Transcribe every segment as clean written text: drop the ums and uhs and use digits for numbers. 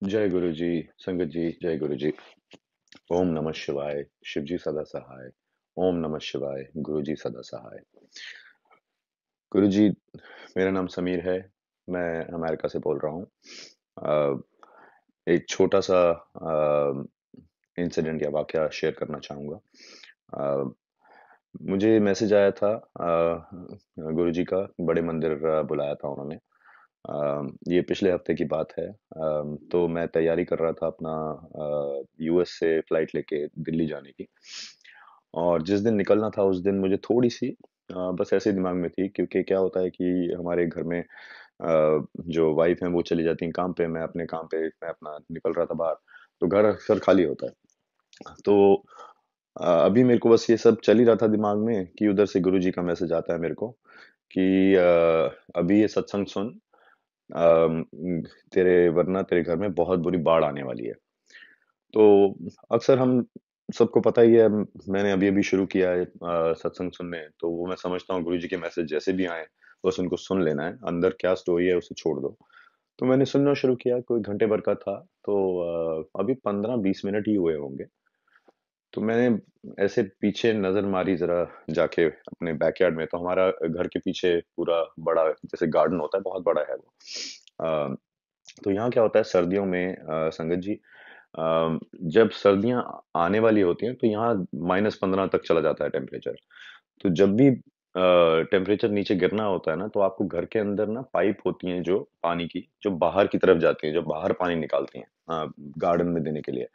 जय गुरु जी। संगत जी, जय गुरु जी। ओम नमः शिवाय। शिव जी सदा सहाय। ओम नमः शिवाय। गुरु जी सदा सहाय। गुरु जी, मेरा नाम समीर है। मैं अमेरिका से बोल रहा हूँ। एक छोटा सा इंसिडेंट या वाकया शेयर करना चाहूँगा। अ, मुझे मैसेज आया था गुरु जी का, बड़े मंदिर बुलाया था उन्होंने। ये पिछले हफ्ते की बात है। तो मैं तैयारी कर रहा था अपना यूएस से फ्लाइट लेके दिल्ली जाने की। और जिस दिन निकलना था उस दिन मुझे थोड़ी-सी बस ऐसे ही दिमाग में थी, क्योंकि क्या होता है कि हमारे घर में जो वाइफ़ हैं वो चली जाती हैं काम पे, मैं अपने काम पे मैं अपना निकल रहा था बाहर, तो घर अक्सर खाली होता है। तो अभी मेरे को बस ये सब चल ही रहा था दिमाग में कि उधर से गुरुजी का मैसेज आता है मेरे को कि अभी ये सत्संग सुन, अम, तेरे वरना तेरे घर में बहुत बुरी बाढ़ आने वाली है। तो अक्सर हम सबको पता ही है, मैंने अभी-अभी शुरू किया है सत्संग सुनने, तो वो मैं समझता हूँ गुरुजी के मैसेज जैसे भी आएँ, बस उनको सुन लेना है, अंदर क्या स्टोरी है उसे छोड़ दो। तो मैंने सुनना शुरू किया, कोई घंटे भर का था, तो अभी 15-20 मिनट ही हुए होंगे। तो मैंने ऐसे पीछे नज़र मारी ज़रा जाके अपने बैकयार्ड में, तो हमारा घर के पीछे पूरा बड़ा जैसे गार्डन होता है, बहुत बड़ा है वो। अ, तो यहाँ क्या होता है सर्दियों में संगत जी, जब सर्दियाँ आने वाली होती हैं तो यहाँ -15 तक चला जाता है टेम्परेचर। तो जब भी टेम्परेचर नीचे गिरना होता है ना, तो आपको घर के अंदर ना पाइप होती हैं जो पानी की, जो बाहर की तरफ जाती हैं, जो बाहर पानी निकालती हैं गार्डन में देने के लिए,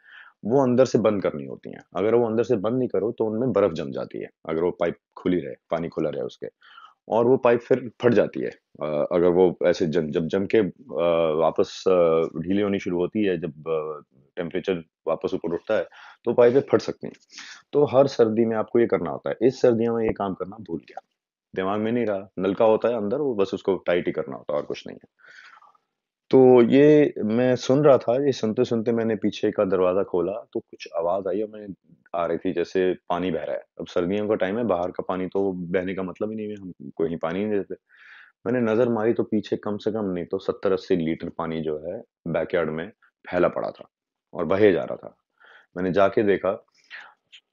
वो अंदर से बंद करनी होती हैं। अगर वो अंदर से बंद नहीं करो तो उनमें बर्फ जम जाती है, अगर वो पाइप खुली रहे, पानी खुला रहे उसके। और वो पाइप फिर फट जाती है। अगर वो ऐसे जब जम के वापस ढीली होनी शुरू होती है, जब टेम्परेचर वापस ऊपर उठता है, तो पाइपें फट सकती हैं। तो हर सर्दी में आपको ये करना होता है। इस सर्दियों में ये काम करना भूल गया। दिमाग में नहीं रहा, नलका होता है अंदर, वो बस उसको टाइट ही करना होता है और कुछ नहीं है। तो ये मैं सुन रहा था, ये सुनते-सुनते मैंने पीछे का दरवाज़ा खोला, तो कुछ आवाज़ आई और मैंने आ रही थी जैसे पानी बह रहा है। अब सर्दियों का टाइम है, बाहर का पानी तो बहने का मतलब ही नहीं है, हम कहीं पानी ही नहीं देते। मैंने नज़र मारी तो पीछे कम से कम नहीं तो 70-80 लीटर पानी जो है बैकयार्ड में फैला पड़ा था और बहे जा रहा था। मैंने जाके देखा,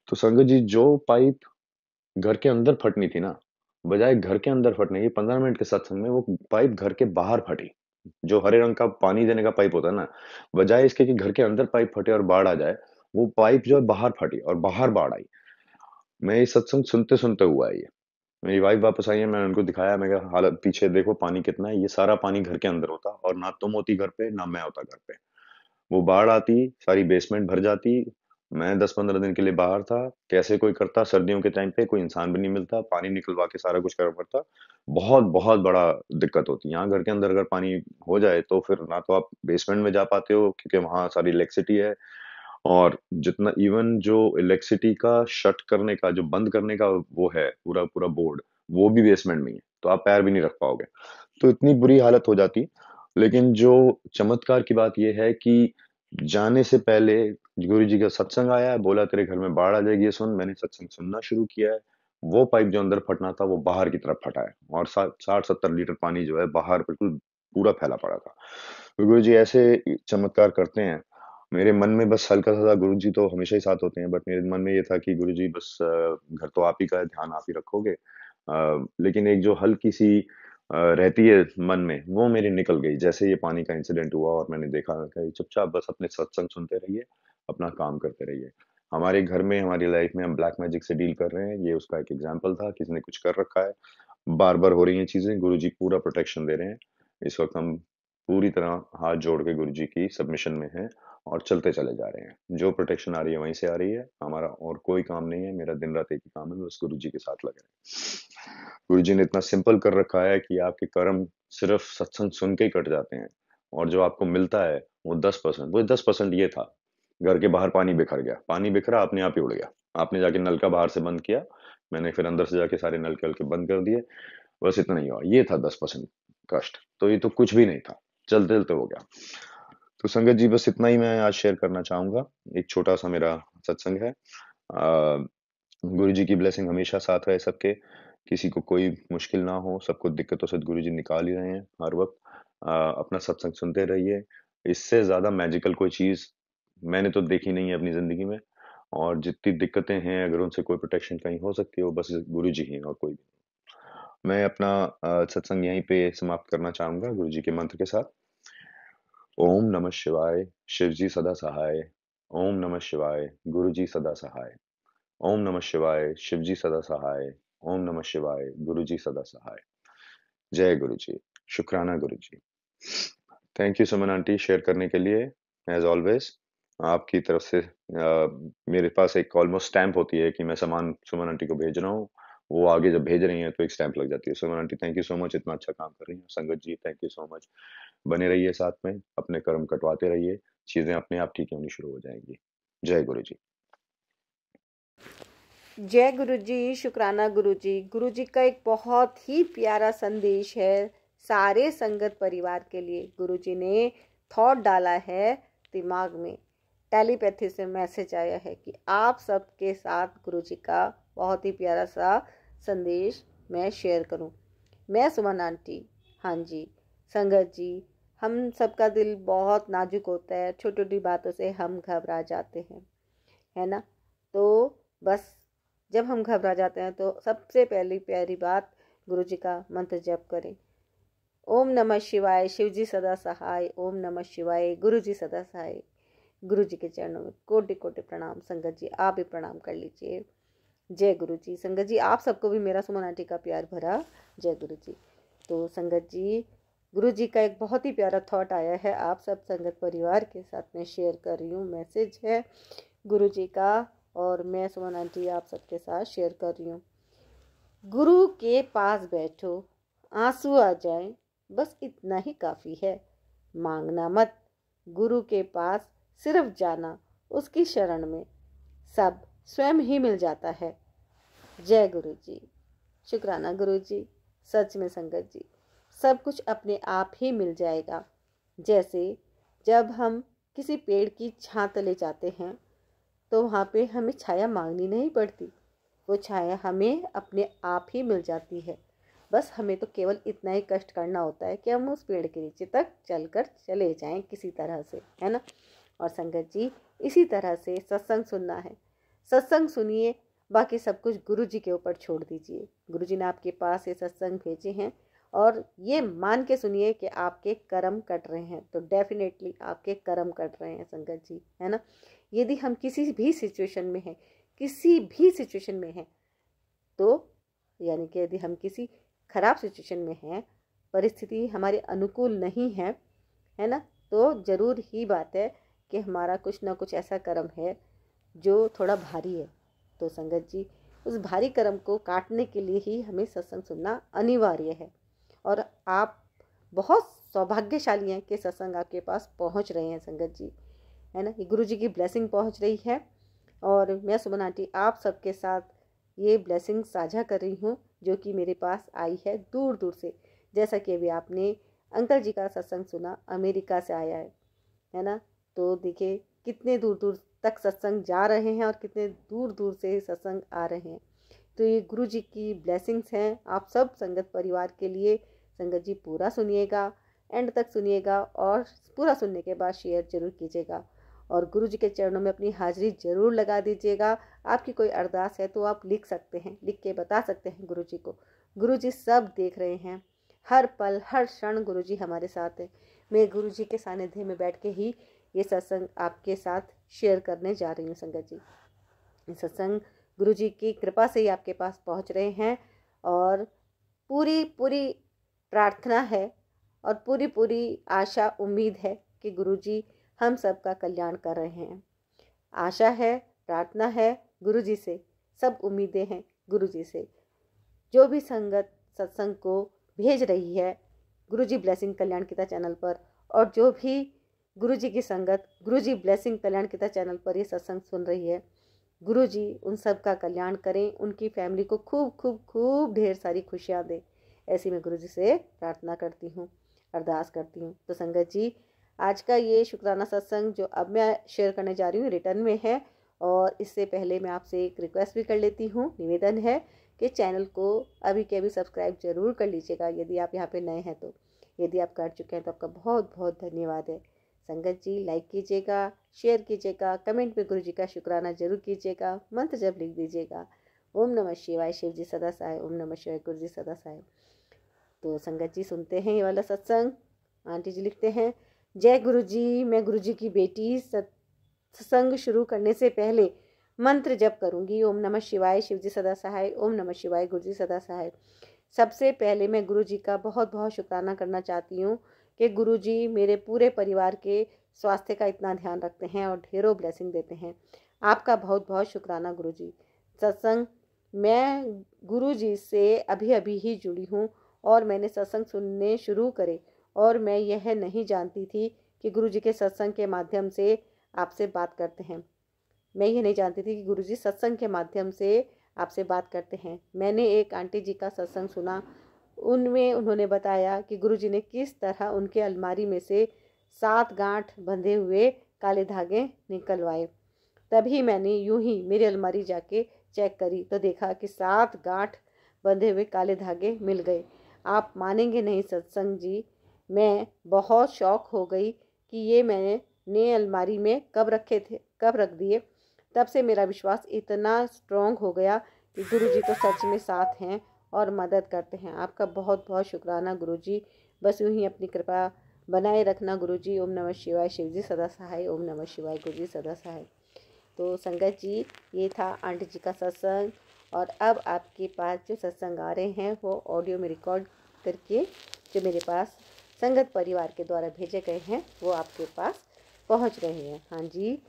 तो संगत जी जो पाइप घर के अंदर फटनी थी ना, बजाय घर के अंदर फटने की 15 मिनट के सत्संग में वो पाइप घर के बाहर फटी। जो हरे रंग का पानी देने का पाइप होता है ना, बजाय इसके कि घर के अंदर पाइप फटे और बाढ़ आ जाए, वो पाइप जो है बाहर फटी और बाहर बाढ़ आई। मैं ये सत्संग सुनते-सुनते हुआ है ये। मेरी वाइफ़ वापस आई है, मैंने उनको दिखाया, मैं कहा हालत पीछे देखो पानी कितना है, ये सारा पानी घर के अंदर होता और ना तुम होती घर पे, ना मैं होता घर पे। वो बाढ़ आती, सारी बेसमेंट भर जाती, मैं 10-15 दिन के लिए बाहर था, कैसे कोई करता सर्दियों के टाइम पे, कोई इंसान भी नहीं मिलता, पानी निकलवा के सारा कुछ करना पड़ता। बहुत-बहुत बड़ा दिक्कत होती है। यहाँ घर के अंदर अगर पानी हो जाए, तो फिर ना तो आप बेसमेंट में जा पाते हो क्योंकि वहाँ सारी इलेक्ट्रिसिटी है, और जितना इवन जो इलेक्ट्रिसिटी का शट करने का, जो बंद करने का वो है, पूरा-पूरा बोर्ड, वो भी बेसमेंट में ही है, तो आप पैर भी नहीं रख पाओगे। तो इतनी बुरी हालत हो जाती। लेकिन जो चमत्कार की बात ये है कि जाने से पहले गुरुजी का सत्संग आया, बोला तेरे घर में बाढ़ आ जाएगी ये सुन, मैंने सत्संग सुनना शुरू किया है। वो पाइप जो अंदर फटना था, वो बाहर की तरफ फटा है और सा 60-70 लीटर पानी जो है बाहर बिल्कुल पूरा फैला पड़ा था। तो गुरुजी ऐसे चमत्कार करते हैं। मेरे मन में बस हल्का-सा गुरुजी तो हमेशा ही साथ होते हैं, बट मेरे मन में ये था कि गुरुजी बस घर तो आप ही का है, ध्यान आप ही रखोगे। लेकिन एक जो हल्की-सी रहती है मन में, वो मेरी निकल गई। जैसे ये पानी का इंसिडेंट हुआ और मैंने देखा कि चुपचाप बस अपने सत्संग सुनते रहिए, अपना काम करते रहिए। हमारे घर में, हमारी लाइफ में हम ब्लैक मैजिक से डील कर रहे हैं, ये उसका एक एग्ज़ाम्पल था, किसी ने कुछ कर रखा है। बार-बार हो रही हैं चीज़ें, गुरुजी पूरा प्रोटेक्शन दे रहे हैं। इस वक़्त हम पूरी तरह हाथ जोड़ के गुरुजी की सबमिशन में हैं और चलते चले जा रहे हैं। जो प्रोटेक्शन आ रही है, वहीं से आ रही है। हमारा और कोई काम नहीं है, मेरा दिन-रात एक ही काम है, बस गुरुजी के साथ लगे रहें। गुरुजी ने इतना सिंपल कर रखा है कि आपके कर्म सिर्फ़ सत्संग सुन के ही कट जाते हैं और जो आपको मिलता है, वो 10%, वो 10% ये था, घर के बाहर पानी बिखर गया। पानी बिखरा, अपने आप ही उड़ गया। आपने जाके नलका बाहर से बंद किया, मैंने फिर अंदर से जाके सारे नलके-वलके बंद कर दिए, बस इतना ही हुआ। ये था 10% कष्ट, तो ये तो कुछ भी नहीं था, चलते-चलते हो गया। तो संगत जी बस इतना ही मैं आज शेयर करना चाहूँगा। एक छोटा-सा मेरा सत्संग है। गुरुजी की ब्लेसिंग हमेशा साथ रहे सबके, किसी को कोई मुश्किल ना हो, सबको दिक्कतों से गुरुजी निकाल ही रहे हैं हर वक़्त। अपना सत्संग सुनते रहिए, इससे ज़्यादा मैजिकल कोई चीज़ मैंने तो देखी नहीं है अपनी ज़िंदगी में। और जितनी दिक्कतें हैं, अगर उनसे कोई प्रोटेक्शन कहीं हो सकती है, वो बस गुरु जी ही हैं और कोई नहीं। मैं अपना सत्संग यहीं पे समाप्त करना चाहूँगा गुरु जी के मंत्र के साथ। ओम नमः शिवाय, शिव जी सदा सहाय। ओम नमः शिवाय, गुरु जी सदा सहाय। ओम नमः शिवाय, शिव जी सदा सहाय। ओम नमः शिवाय, गुरु जी सदा सहाय। जय गुरु जी। शुक्राना Guru ji. Thank you Suman aunty share करने के लिए। एज ऑलवेज आपकी तरफ से मेरे पास एक ऑलमोस्ट स्टैंप होती है कि मैं सामान सुमन आंटी को भेज रहा हूँ। वो आगे जब भेज रही हैं तो एक स्टैंप लग जाती है। Suman aunty thank you so much, इतना अच्छा काम कर रही हैं। संगत जी थैंक यू सो मच। बने रहिए साथ में, अपने कर्म कटवाते रहिए, चीजें अपने आप ठीक होनी शुरू हो जाएंगी। जय गुरु जी। जय गुरु जी, शुक्राना गुरु जी। गुरु जी का एक बहुत ही प्यारा संदेश है सारे संगत परिवार के लिए। गुरु जी ने थॉट डाला है दिमाग में, टेलीपैथी से मैसेज आया है कि आप सबके साथ गुरु जी का बहुत ही प्यारा सा संदेश मैं शेयर करूं। मैं सुमन आंटी, हाँ जी संगत जी, हम सबका दिल बहुत नाजुक होता है, छोटी छोटी बातों से हम घबरा जाते हैं, है ना। तो बस जब हम घबरा जाते हैं तो सबसे पहली प्यारी बात गुरु जी का मंत्र जप करें। ओम नमः शिवाय, शिव जी सदा सहाय। ओम नमः शिवाय, गुरु जी सदा सहाय। गुरु जी के चरणों में कोटि कोटि प्रणाम। संगत जी आप भी प्रणाम कर लीजिए। जय गुरु जी। संगत जी आप सबको भी मेरा सुमन आंटी का प्यार भरा जय गुरु जी। तो संगत जी, गुरु जी का एक बहुत ही प्यारा थॉट आया है, आप सब संगत परिवार के साथ में शेयर कर रही हूँ। मैसेज है गुरु जी का और मैं सुमन आंटी आप सबके साथ शेयर कर रही हूँ। गुरु के पास बैठो, आंसू आ जाए, बस इतना ही काफ़ी है। मांगना मत, गुरु के पास सिर्फ जाना, उसकी शरण में सब स्वयं ही मिल जाता है। जय गुरु जी। शुक्राना गुरु जी। सच में संगत जी, सब कुछ अपने आप ही मिल जाएगा। जैसे जब हम किसी पेड़ की छां तले जाते हैं तो वहाँ पे हमें छाया मांगनी नहीं पड़ती, वो छाया हमें अपने आप ही मिल जाती है। बस हमें तो केवल इतना ही कष्ट करना होता है कि हम उस पेड़ के नीचे तक चलकर चले जाएं किसी तरह से, है ना। और संगत जी, इसी तरह से सत्संग सुनना है, सत्संग सुनिए, बाकी सब कुछ गुरु जी के ऊपर छोड़ दीजिए। गुरु जी ने आपके पास ये सत्संग भेजे हैं और ये मान के सुनिए कि आपके कर्म कट रहे हैं, तो डेफिनेटली आपके कर्म कट रहे हैं संगत जी, है ना। यदि हम किसी भी सिचुएशन में हैं, किसी भी सिचुएशन में हैं, तो यानी कि यदि हम किसी खराब सिचुएशन में हैं, परिस्थिति हमारे अनुकूल नहीं है, है ना, तो ज़रूर ही बात है कि हमारा कुछ ना कुछ ऐसा कर्म है जो थोड़ा भारी है। तो संगत जी, उस भारी कर्म को काटने के लिए ही हमें सत्संग सुनना अनिवार्य है। और आप बहुत सौभाग्यशाली हैं कि सत्संग आपके पास पहुंच रहे हैं संगत जी, है ना। ये गुरु जी की ब्लेसिंग पहुंच रही है और मैं सुमन आंटी आप सबके साथ ये ब्लेसिंग साझा कर रही हूँ जो कि मेरे पास आई है दूर दूर से। जैसा कि अभी आपने अंकल जी का सत्संग सुना, अमेरिका से आया है ना। तो देखिए कितने दूर दूर तक सत्संग जा रहे हैं और कितने दूर दूर से सत्संग आ रहे हैं। तो ये गुरु जी की ब्लेसिंग्स हैं आप सब संगत परिवार के लिए। संगत जी पूरा सुनिएगा, एंड तक सुनिएगा और पूरा सुनने के बाद शेयर जरूर कीजिएगा और गुरु जी के चरणों में अपनी हाजिरी जरूर लगा दीजिएगा। आपकी कोई अरदास है तो आप लिख सकते हैं, लिख के बता सकते हैं गुरु जी को। गुरु जी सब देख रहे हैं, हर पल हर क्षण गुरु जी हमारे साथ है। मैं गुरु जी के सानिध्य में बैठ के ही ये सत्संग आपके साथ शेयर करने जा रही हूँ संगत जी। सत्संग गुरु जी की कृपा से ही आपके पास पहुँच रहे हैं और पूरी पूरी प्रार्थना है और पूरी पूरी आशा उम्मीद है कि गुरु जी हम सब का कल्याण कर रहे हैं। आशा है, प्रार्थना है गुरु जी से, सब उम्मीदें हैं गुरु जी से। जो भी संगत सत्संग को भेज रही है गुरु जी ब्लेसिंग कल्याण गीता चैनल पर, और जो भी गुरु जी की संगत गुरु जी ब्लेसिंग कल्याण गीता चैनल पर ये सत्संग सुन रही है, गुरु जी उन सब का कल्याण करें, उनकी फैमिली को खूब खूब खूब ढेर सारी खुशियाँ दें, ऐसी मैं गुरु जी से प्रार्थना करती हूँ, अरदास करती हूँ। तो संगत जी, आज का ये शुक्राना सत्संग जो अब मैं शेयर करने जा रही हूँ रिटर्न में है, और इससे पहले मैं आपसे एक रिक्वेस्ट भी कर लेती हूँ, निवेदन है कि चैनल को अभी के अभी सब्सक्राइब जरूर कर लीजिएगा यदि आप यहाँ पे नए हैं तो। यदि आप कर चुके हैं तो आपका बहुत बहुत धन्यवाद है। संगत जी लाइक कीजिएगा, शेयर कीजिएगा, कमेंट में गुरु जी का शुक्राना जरूर कीजिएगा, मंत्र जब लिख दीजिएगा, ओम नमः शिवाय, शिव जी सदा सहाय, ओम नमः शिवाय, गुरु जी सदा सहाय। तो संगत जी सुनते हैं ये वाला सत्संग। आंटी जी लिखते हैं, जय गुरु जी, मैं गुरु जी की बेटी सत्संग शुरू करने से पहले मंत्र जप करूंगी। ओम नमः शिवाय, शिव जी सदा सहाय, ओम नमः शिवाय, गुरु जी सदा सहाय। सबसे पहले मैं गुरु जी का बहुत बहुत शुक्राना करना चाहती हूँ कि गुरु जी मेरे पूरे परिवार के स्वास्थ्य का इतना ध्यान रखते हैं और ढेरों ब्लेसिंग देते हैं। आपका बहुत बहुत शुक्राना गुरु जी। सत्संग, मैं गुरु जी से अभी अभी ही जुड़ी हूँ और मैंने सत्संग सुनने शुरू करे और मैं यह नहीं जानती थी कि गुरु जी के सत्संग के माध्यम से आपसे बात करते हैं। मैं ये नहीं जानती थी कि गुरु जी सत्संग के माध्यम से आपसे बात करते हैं। मैंने एक आंटी जी का सत्संग सुना, उनमें उन्होंने बताया कि गुरु जी ने किस तरह उनके अलमारी में से 7 गांठ बंधे हुए काले धागे निकलवाए। तभी मैंने यूं ही मेरी अलमारी जाके चेक करी तो देखा कि 7 गांठ बंधे हुए काले धागे मिल गए। आप मानेंगे नहीं सत्संग जी, मैं बहुत शौक हो गई कि ये मैंने अलमारी में कब रखे थे, कब रख दिए। तब से मेरा विश्वास इतना स्ट्रांग हो गया कि गुरु जी तो सच में साथ हैं और मदद करते हैं। आपका बहुत बहुत शुक्राना गुरु जी। बस यूं ही अपनी कृपा बनाए रखना गुरु जी। ओम नमः शिवाय, शिव जी सदा सहाय, ओम नमः शिवाय, गुरु जी सदा सहाय। तो संगत जी, ये था आंटी जी का सत्संग और अब आपके पास जो सत्संग आ रहे हैं वो ऑडियो में रिकॉर्ड करके जो मेरे पास संगत परिवार के द्वारा भेजे गए हैं वो आपके पास पहुंच रहे हैं। हाँ जी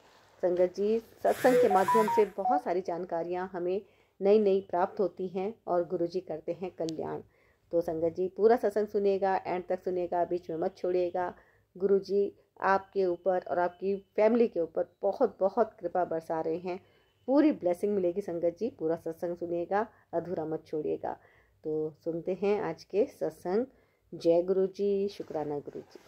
संगत जी, सत्संग के माध्यम से बहुत सारी जानकारियाँ हमें नई नई प्राप्त होती हैं और गुरु जी करते हैं कल्याण। तो संगत जी पूरा सत्संग सुनिएगा, एंड तक सुनिएगा, बीच में मत छोड़िएगा। गुरु जी आपके ऊपर और आपकी फैमिली के ऊपर बहुत बहुत कृपा बरसा रहे हैं। पूरी ब्लेसिंग मिलेगी संगत जी। पूरा सत्संग सुनिएगा, अधूरा मत छोड़िएगा। तो सुनते हैं आज के सत्संग। जय गुरु जी, शुक्राना गुरु जी।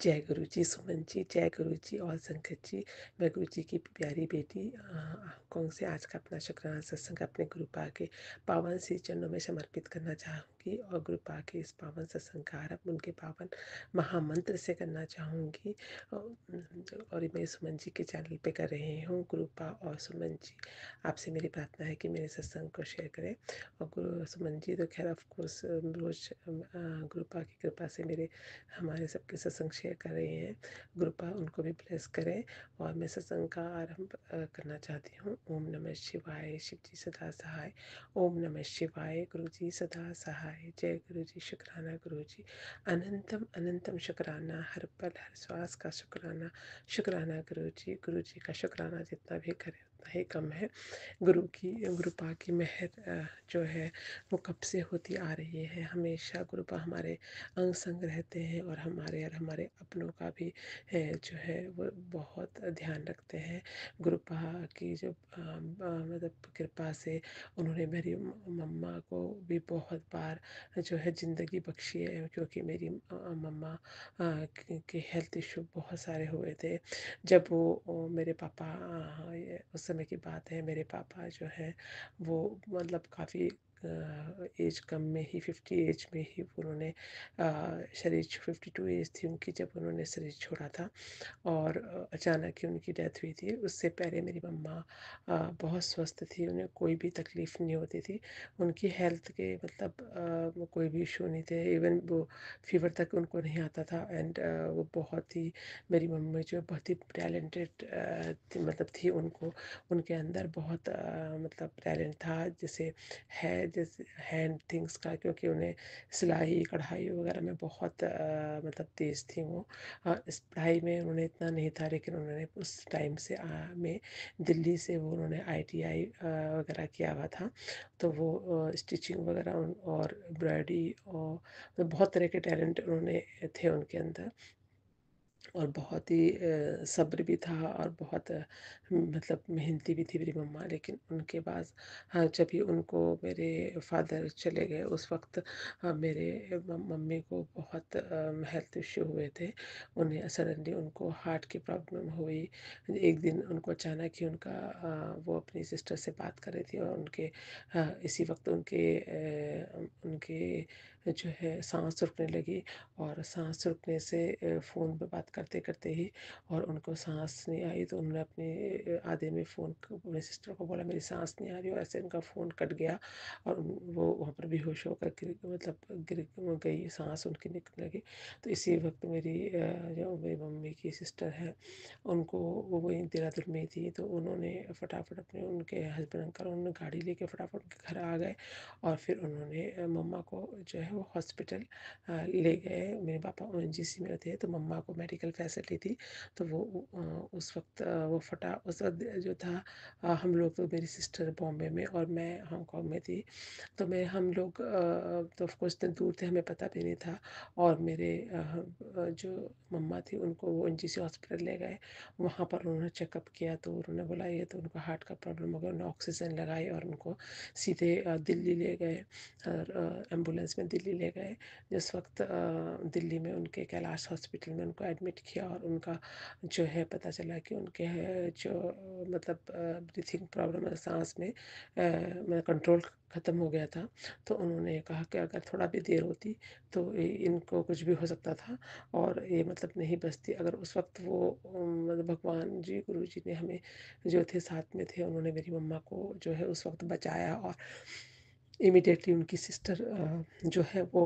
जय गुरु जी, सुमन जी, जय गुरु जी और संगत जी। मैं गुरु जी की प्यारी बेटी हांगकॉन्ग से आज का अपना शुक्राना सत्संग अपने गुरु पा के पावन श्री चरणों में समर्पित करना चाहूँगी और गुरु पा के इस पावन सत्संग का आरंभ उनके पावन महामंत्र से करना चाहूँगी। और मैं सुमन जी के चैनल पे कर रही हूँ। गुरु पा और सुमन जी, आपसे मेरी प्रार्थना है कि मेरे सत्संग को शेयर करें। और गुरु सुमन जी तो खैर ऑफकोर्स रोज गुरु पा की कृपा से मेरे हमारे सबके सत्संग शेयर कर रही हैं। कृपा उनको भी ब्लेस करें। और मैं सत्संग का आरंभ करना चाहती हूँ। ओम नमः शिवाय, शिव जी सदा सहाय, ओम नमः शिवाय, गुरु जी सदा सहाय। जय गुरु जी, शुक्राना गुरु जी, अनंतम अनंतम शुक्राना, हर पल हर श्वास का शुक्राना। शुक्राना गुरु जी का शुक्राना जितना भी करें उतना ही कम है। गुरुपा की मेहर जो है वो कब से होती आ रही है। हमेशा गुरुपा हमारे अंग संग रहते हैं और हमारे अपनों का भी जो है वो बहुत ध्यान रखते हैं। गुरुपा की जो मतलब कृपा से उन्होंने मेरी मम्मा को भी बहुत बार जो है ज़िंदगी बख्शी है, क्योंकि मेरी मम्मा के हेल्थ इशू बहुत सारे हुए थे। जब वो मेरे पापा उस समय की बात है, मेरे पापा जो है वो मतलब काफ़ी एज कम में ही 50 एज में ही उन्होंने शरीर 52 एज थी उनकी जब उन्होंने शरीर छोड़ा था और अचानक ही उनकी डेथ हुई थी। उससे पहले मेरी मम्मा बहुत स्वस्थ थी, उन्हें कोई भी तकलीफ़ नहीं होती थी। उनकी हेल्थ के मतलब वो कोई भी इशू नहीं थे, इवन वो फीवर तक उनको नहीं आता था। एंड वो बहुत ही मेरी मम्मी जो बहुत ही टैलेंटेड मतलब थी, उनको उनके अंदर बहुत मतलब टैलेंट था जैसे हैंड थिंग्स का, क्योंकि उन्हें सिलाई कढ़ाई वगैरह में बहुत मतलब तेज़ थी वो। इस पढ़ाई में उन्होंने इतना नहीं था, लेकिन उन्होंने उस टाइम से में दिल्ली से वो उन्होंने ITI वगैरह किया हुआ था। तो वो स्टिचिंग वगैरह और एम्ब्रॉयडरी और मतलब बहुत तरह के टैलेंट उन्होंने थे उनके अंदर। और बहुत ही सब्र भी था और बहुत मतलब मेहनती भी थी मेरी मम्मा। लेकिन उनके बाद हाँ, जब भी उनको मेरे फादर चले गए उस वक्त मेरे मम्मी को बहुत हेल्थ इश्यू हुए थे। उन्हें सडनली उनको हार्ट की प्रॉब्लम हुई। एक दिन उनको अचानक ही वो अपनी सिस्टर से बात कर रही थी और इसी वक्त उनके जो है सांस रुकने लगी, और सांस रुकने से फ़ोन पे बात करते करते ही, और उनको सांस नहीं आई, तो उन्होंने अपने आधे में फ़ोन को अपने सिस्टर को बोला मेरी सांस नहीं आ रही, और ऐसे उनका फ़ोन कट गया, और वो वहाँ पर बेहोश होकर गिर गई, सांस उनकी निकलने लगी। तो इसी वक्त जो मेरी मम्मी की सिस्टर है, उनको वो वहीं देहरादून में ही थी, तो उन्होंने फटाफट अपने उनके हस्बैंड अंकल उन्होंने गाड़ी लेके फटाफट उनके घर आ गए, और फिर उन्होंने मम्मा को जो है वो हॉस्पिटल ले गए। मेरे पापा ओएनजीसी में थे, तो मम्मा को मेडिकल फैसिलिटी थी, तो वो उस वक्त उस वक्त जो था, हम लोग तो मेरी सिस्टर बॉम्बे में और मैं हांगकांग में थी, तो हम लोग तो ऑफकोर्स इतने दूर थे, हमें पता भी नहीं था। और मेरे जो मम्मा थी उनको वो एनजीसी हॉस्पिटल ले गए, वहाँ पर उन्होंने चेकअप किया, तो उन्होंने बोला ये तो उनका हार्ट का प्रॉब्लम हो गया। उन्होंने ऑक्सीजन लगाई और उनको सीधे दिल्ली ले गए, और एम्बुलेंस में दिल्ली ले गए। जिस वक्त दिल्ली में उनके कैलाश हॉस्पिटल में उनको एडमिट किया, और उनका जो है पता चला कि उनके जो मतलब ब्रीथिंग प्रॉब्लम है, सांस में मतलब कंट्रोल ख़त्म हो गया था। तो उन्होंने कहा कि अगर थोड़ा भी देर होती तो इनको कुछ भी हो सकता था, और ये मतलब नहीं बचती। अगर उस वक्त वो मतलब भगवान जी, गुरु जी ने हमें जो थे साथ में थे, उन्होंने मेरी मम्मा को जो है उस वक्त बचाया, और इमिडिएटली उनकी सिस्टर जो है वो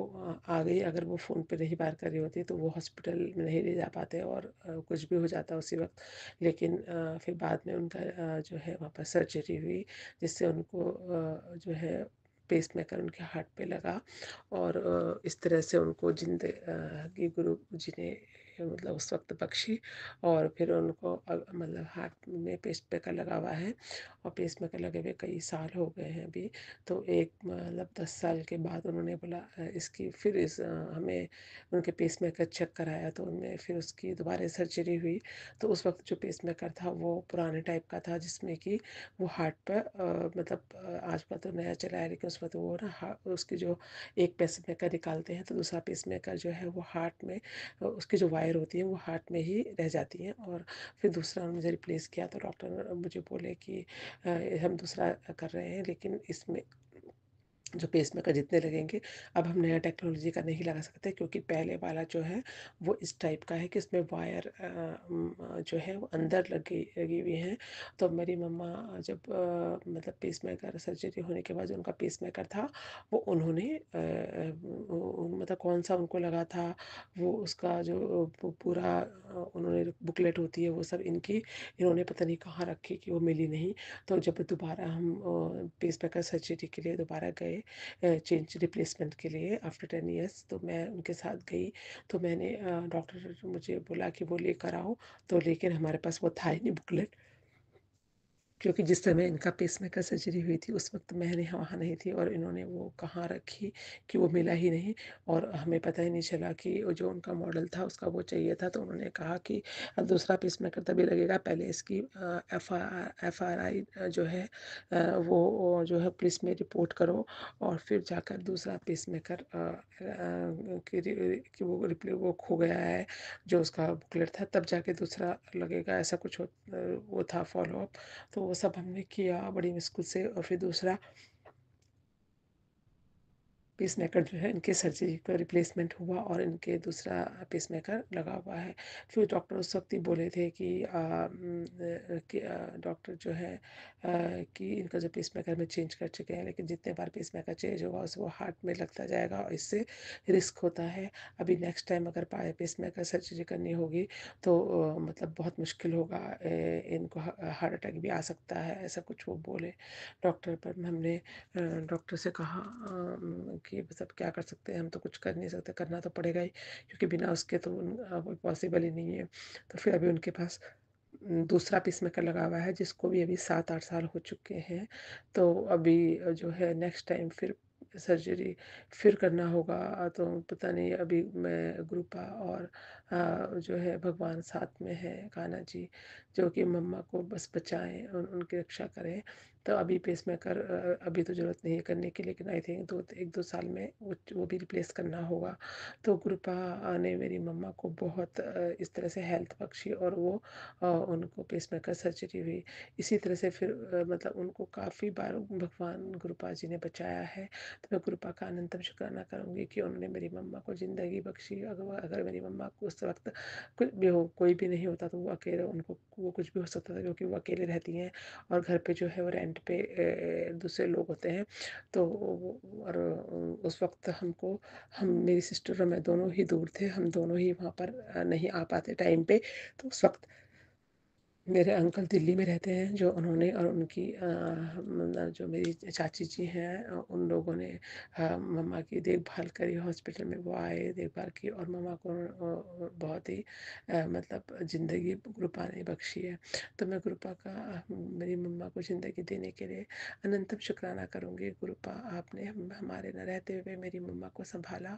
आ गई। अगर वो फ़ोन पे नहीं बात कर रही होती तो वो हॉस्पिटल में नहीं ले जा पाते, और कुछ भी हो जाता उसी वक्त। लेकिन फिर बाद में उनका जो है वहाँ पर सर्जरी हुई, जिससे उनको जो है पेसमेकर उनके हार्ट पे लगा, और इस तरह से उनको जिंदगी गुरु जी ने मतलब उस वक्त बख्शी। और फिर उनको मतलब हार्ट में पेसमेकर लगा हुआ है, और पेसमेकर लगे हुए कई साल हो गए हैं अभी। तो एक मतलब 10 साल के बाद उन्होंने बोला इसकी फिर हमें उनके पेसमेकर चेक कराया, तो उनमें फिर उसकी दोबारा सर्जरी हुई। तो उस वक्त जो पेसमेकर था वो पुराने टाइप का था, जिसमें कि वो हार्ट पर मतलब आजकल तो नया चला है, लेकिन उस वक्त वो ना उसकी जो एक पेसमेकर निकालते हैं तो दूसरा पेसमेकर जो है वो हार्ट में उसकी जो वायर होती है वो हार्ट में ही रह जाती हैं। और फिर दूसरा मुझे रिप्लेस किया, तो डॉक्टर मुझे बोले कि हम दूसरा कर रहे हैं, लेकिन इसमें जो पेसमेकर जितने लगेंगे, अब हम नया टेक्नोलॉजी का नहीं लगा सकते, क्योंकि पहले वाला जो है वो इस टाइप का है कि उसमें वायर जो है वो अंदर लगी लगी हुई हैं। तो मेरी मम्मा जब मतलब पेसमेकर सर्जरी होने के बाद जो उनका पेसमेकर था, वो उन्होंने मतलब कौन सा उनको लगा था, वो उसका जो पूरा उन्होंने बुकलेट होती है वो सब इन्होंने पता नहीं कहाँ रखी कि वो मिली नहीं। तो जब दोबारा हम पेसमेकर सर्जरी के लिए दोबारा गए चेंज रिप्लेसमेंट के लिए आफ्टर 10 ईयर्स, तो मैं उनके साथ गई। तो मैंने डॉक्टर मुझे बोला कि वो लेकर आओ, तो लेकिन हमारे पास वो था ही नहीं बुकलेट, क्योंकि जिस समय इनका पेसमेकर सर्जरी हुई थी उस वक्त मैंने वहाँ नहीं थी, और इन्होंने वो कहाँ रखी कि वो मिला ही नहीं। और हमें पता ही नहीं चला कि वो जो उनका मॉडल था उसका वो चाहिए था। तो उन्होंने कहा कि अब दूसरा पेसमेकर तभी लगेगा, पहले इसकी FRI जो है वो जो है पुलिस में रिपोर्ट करो, और फिर जाकर दूसरा पेसमेकर कि वो खो गया है जो उसका बुकलेट था, तब जाके दूसरा लगेगा, ऐसा कुछ वो था फॉलो अप। तो वो सब हमने किया बड़ी मुश्किल से, और फिर दूसरा पेसमेकर जो है इनके सर्जरी का रिप्लेसमेंट हुआ, और इनके दूसरा पेसमेकर लगा हुआ है। फिर डॉक्टर उस वक्त ही बोले थे कि डॉक्टर जो है कि इनका जो पेसमेकर में चेंज कर चुके हैं, लेकिन जितने बार पेसमेकर चेंज होगा उसे वो हार्ट में लगता जाएगा, और इससे रिस्क होता है। अभी नेक्स्ट टाइम अगर पेसमेकर सर्जरी करनी होगी तो मतलब बहुत मुश्किल होगा, इनको हार्ट अटैक भी आ सकता है, ऐसा कुछ वो बोले डॉक्टर। पर हमने डॉक्टर से कहा कि सब क्या कर सकते हैं, हम तो कुछ कर नहीं सकते, करना तो पड़ेगा ही, क्योंकि बिना उसके तो वो पॉसिबल ही नहीं है। तो फिर अभी उनके पास दूसरा पेसमेकर लगा हुआ है, जिसको भी अभी 7-8 साल हो चुके हैं। तो अभी जो है नेक्स्ट टाइम फिर सर्जरी फिर करना होगा, तो पता नहीं। अभी मैं गुरुपा और जो है भगवान साथ में है, कान्हा जी, जो कि मम्मा को बस बचाएं और उनकी रक्षा करें। तो अभी पेसमेकर अभी तो ज़रूरत नहीं है करने की, लेकिन आई थिंक 1-2 साल में वो भी रिप्लेस करना होगा। तो कृपा ने मेरी मम्मा को बहुत इस तरह से हेल्थ बख्शी और वो उनको पेसमेकर सर्जरी हुई। इसी तरह से फिर मतलब उनको काफ़ी बार भगवान गुरुपा जी ने बचाया है। तो मैं गुरुपा का अनंतम शुक्राना करूँगी कि उन्होंने मेरी मम्मा को ज़िंदगी बख्शी। अगर मेरी मम्मा को उस वक़्त कुछ भी हो, कोई भी नहीं होता, तो वो अकेले उनको वो कुछ भी हो सकता था, क्योंकि वो अकेले रहती हैं और घर पे जो है वो रेंट पे दूसरे लोग होते हैं। तो और उस वक़्त हम मेरी सिस्टर और मैं दोनों ही दूर थे, हम दोनों ही वहाँ पर नहीं आ पाते टाइम पे। तो उस वक़्त मेरे अंकल दिल्ली में रहते हैं, जो उन्होंने और उनकी जो मेरी चाची जी हैं, उन लोगों ने मम्मा की देखभाल करी। हॉस्पिटल में वो आए, देखभाल की और मम्मा को बहुत ही मतलब ज़िंदगी गुरुपा ने बख्शी है। तो मैं गुरुपा का मेरी मम्मा को ज़िंदगी देने के लिए अनंतम शुक्राना करूँगी। गुरुपा, आपने हमारे न रहते हुए मेरी मम्मा को संभाला।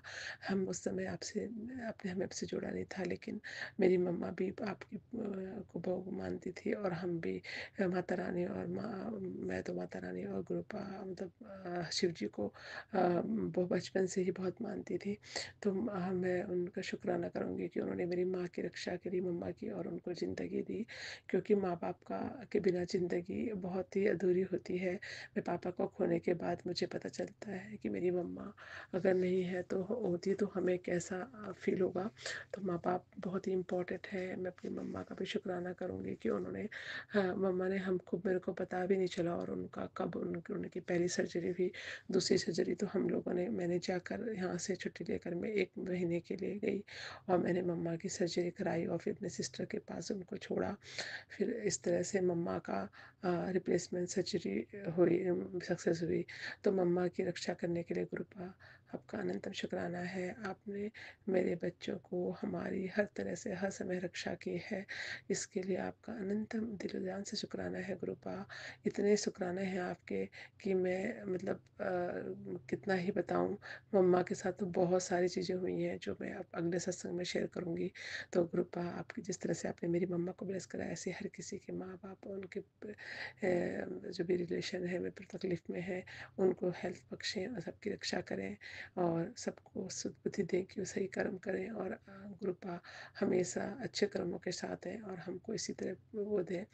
हम उस समय आपने हमें आपसे जोड़ा नहीं था, लेकिन मेरी मम्मा भी आपकी को बहू मानती थी और हम भी माता रानी और मैं तो माता रानी और गुरुपा मतलब शिव जी को वो बचपन से ही बहुत मानती थी। तो मैं उनका शुक्राना करूँगी कि उन्होंने मेरी माँ की रक्षा करी, मम्मा की, और उनको ज़िंदगी दी, क्योंकि माँ बाप का के बिना ज़िंदगी बहुत ही अधूरी होती है। मैं पापा को खोने के बाद मुझे पता चलता है कि मेरी मम्मा अगर नहीं है तो होती तो हमें कैसा फील होगा। तो माँ बाप बहुत ही इम्पोर्टेंट है। मैं अपनी मम्मा का भी शुक्राना करूँगी कि उन्होंने मम्मा ने हमको मेरे को पता भी नहीं चला और उनका कब उनकी पहली सर्जरी हुई। दूसरी सर्जरी तो हम लोगों ने मैंने जाकर यहाँ से छुट्टी लेकर मैं 1 महीने के लिए गई और मैंने मम्मा की सर्जरी कराई और फिर अपने सिस्टर के पास उनको छोड़ा। फिर इस तरह से मम्मा का रिप्लेसमेंट सर्जरी हुई, सक्सेस हुई। तो मम्मा की रक्षा करने के लिए गुरुपा आपका अनंतम शुक्राना है। आपने मेरे बच्चों को हमारी हर तरह से हर समय रक्षा की है, इसके लिए आपका अनंतम दिलो जान से शुक्राना है गुरुपा। इतने शुक्राने हैं आपके कि मैं मतलब कितना ही बताऊं। मम्मा के साथ तो बहुत सारी चीज़ें हुई हैं जो मैं अब अगले सत्संग में शेयर करूंगी। तो गुरुपा, आपकी जिस तरह से आपने मेरी मम्मा को ब्लेस करा, ऐसे हर किसी के माँ बाप और उनके जो भी रिलेशन है, में तकलीफ में है, उनको हेल्थ बख्शें और सबकी रक्षा करें और सबको सद्बुद्धि दें कि वो सही कर्म करें। और गुरुपा हमेशा अच्छे कर्मों के साथ हैं और हमको इसी तरह वो दें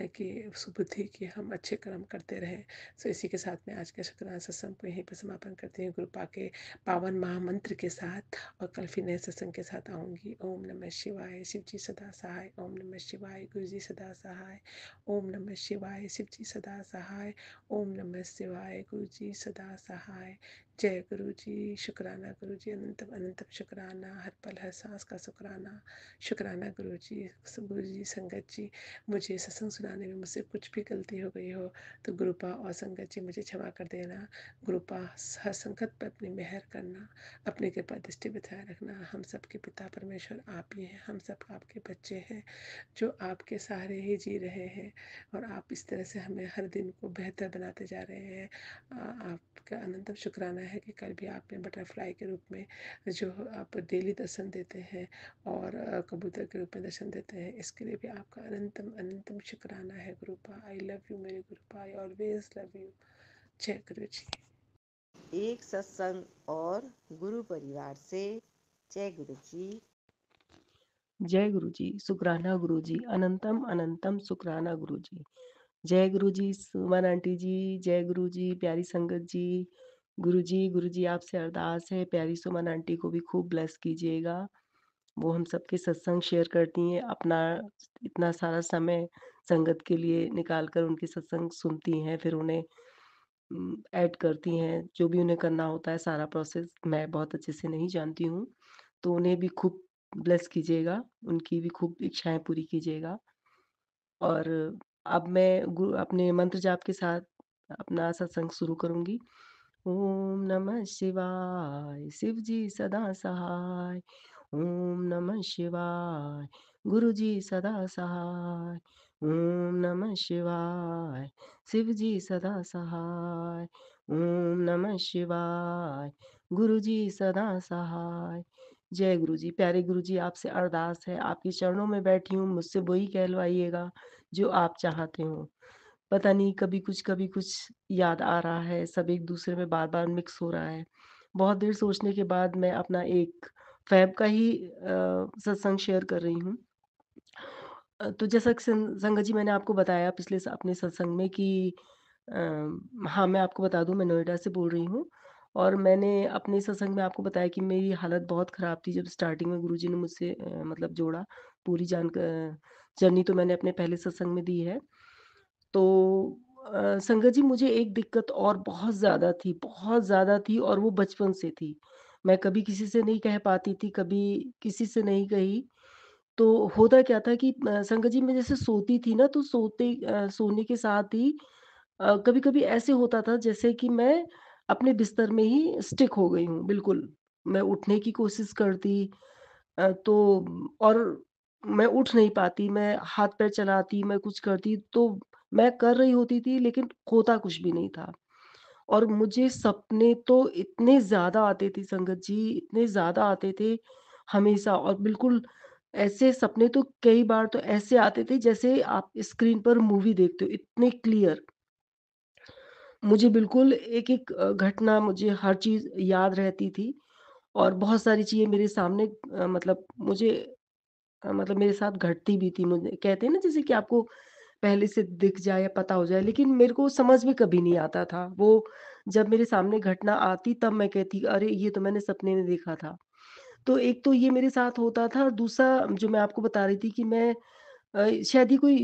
कि सुबुद्धि कि हम अच्छे कर्म करते रहें। सो इसी के साथ मैं आज के शुक्राना सत्संग को यहीं पर समापन करती हूँ गुरुपा के पावन महामंत्र के साथ, और कल फिर नए सत्संग के साथ आऊँगी। ओम नमः शिवाय, शिव जी सदा सहाय। ओम नमः शिवाय, गुरु जी सदा सहाय। ओम नमः शिवाय, शिव जी सदा सहाय। ओम नमः शिवाय, गुरु जी सदा सहाय। जय गुरु जी। शुक्राना गुरु जी, अनंतम अनंतम शुक्राना, हर पल हर सांस का शुक्राना। शुक्राना गुरु जी संगत जी, मुझे सत्संग सुनाने में मुझसे कुछ भी गलती हो गई हो तो गुरुपा और संगत जी मुझे क्षमा कर देना। गुरुपा, हर संकट पर अपनी मेहर करना, अपनी कृपा दृष्टि बिठाए रखना। हम सबके पिता परमेश्वर आप ही हैं, हम सब आपके बच्चे हैं जो आपके सहारे ही जी रहे हैं, और आप इस तरह से हमें हर दिन को बेहतर बनाते जा रहे हैं। आपका अनंतम शुक्राना है कि कल भी आपने बटरफ्लाई के रूप में जो आप डेली दर्शन देते हैं और कबूतर के रूप में दर्शन देते हैं, इसके लिए भी आपका अनंतम अनंतम शुक्राना है गुरुपा। आई लव यू मेरे गुरुपा, आई ऑलवेज लव यू। जय गुरु जी। एक सत्संग और गुरु परिवार से जय गुरु जी। जय गुरु जी। शुक्राना गुरु जी, अनंतम अनंतम शुक्राना गुरु जी। जय गुरु जी सुमन आंटी जी, जय गुरु जी प्यारी संगत जी। गुरु जी आपसे अरदास है, प्यारी सुमन आंटी को भी खूब ब्लेस कीजिएगा। वो हम सबके सत्संग शेयर करती हैं, अपना इतना सारा समय संगत के लिए निकाल कर उनके सत्संग सुनती हैं, फिर उन्हें ऐड करती हैं। जो भी उन्हें करना होता है सारा प्रोसेस मैं बहुत अच्छे से नहीं जानती हूँ, तो उन्हें भी खूब ब्लेस कीजिएगा, उनकी भी खूब इच्छाएं पूरी कीजिएगा। और अब मैं अपने मंत्र जाप के साथ अपना सत्संग शुरू करूंगी। ओम नमः शिवाय, शिव जी सदा सहाय। ओम नमः शिवाय, गुरु जी सदा सहाय। ओम नमः शिवाय, शिव जी सदा सहाय। ओम नमः शिवाय, गुरु जी सदा सहाय। जय गुरु जी। प्यारे गुरु जी, आपसे अरदास है, आपके चरणों में बैठी हूँ, मुझसे वही कहलवाइएगा जो आप चाहते हो। पता नहीं कभी कुछ याद आ रहा है, सब एक-दूसरे में बार-बार मिक्स हो रहा है। बहुत देर सोचने के बाद मैं अपना एक फ़ैब का ही सत्संग शेयर कर रही हूँ। तो जैसा कि संगत जी मैंने आपको बताया पिछले अपने सत्संग में कि अ, हाँ, मैं आपको बता दूँ मैं नोएडा से बोल रही हूँ और मैंने अपने सत्संग में आपको बताया कि मेरी हालत बहुत ख़राब थी जब स्टार्टिंग में गुरुजी ने मुझसे मतलब जोड़ा। पूरी जर्नी तो मैंने अपने पहले सत्संग में दी है। तो संगत जी मुझे एक दिक्कत और बहुत ज़्यादा थी और वो बचपन से थी। मैं कभी किसी से नहीं कह पाती थी, कभी किसी से नहीं कही। तो होता क्या था कि संगत जी मैं जैसे सोती थी ना तो सोने के साथ ही कभी-कभी ऐसे होता था जैसे कि मैं अपने बिस्तर में ही स्टिक हो गई हूँ, बिल्कुल। मैं उठने की कोशिश करती और मैं उठ नहीं पाती, मैं हाथ-पैर चलाती, मैं कुछ करती तो मैं कर रही होती थी लेकिन होता कुछ भी नहीं था। और मुझे सपने तो इतने ज़्यादा आते थे संगत जी, इतने ज़्यादा आते थे हमेशा और बिल्कुल ऐसे सपने तो कई बार तो ऐसे आते थे जैसे आप स्क्रीन पर मूवी देखते हो, इतने क्लियर। मुझे बिल्कुल एक-एक घटना मुझे हर चीज़ याद रहती थी और बहुत सारी चीज़ें मेरे सामने मतलब मेरे साथ घटती भी थी। मुझे कहते हैं ना जैसे कि आपको पहले से दिख जाए या पता हो जाए, लेकिन मेरे को समझ में कभी नहीं आता था। वो जब मेरे सामने घटना आती तब मैं कहती अरे! ये तो मैंने सपने में देखा था। तो एक तो ये मेरे साथ होता था, दूसरा जो मैं आपको बता रही थी कि मैं शायद ही कोई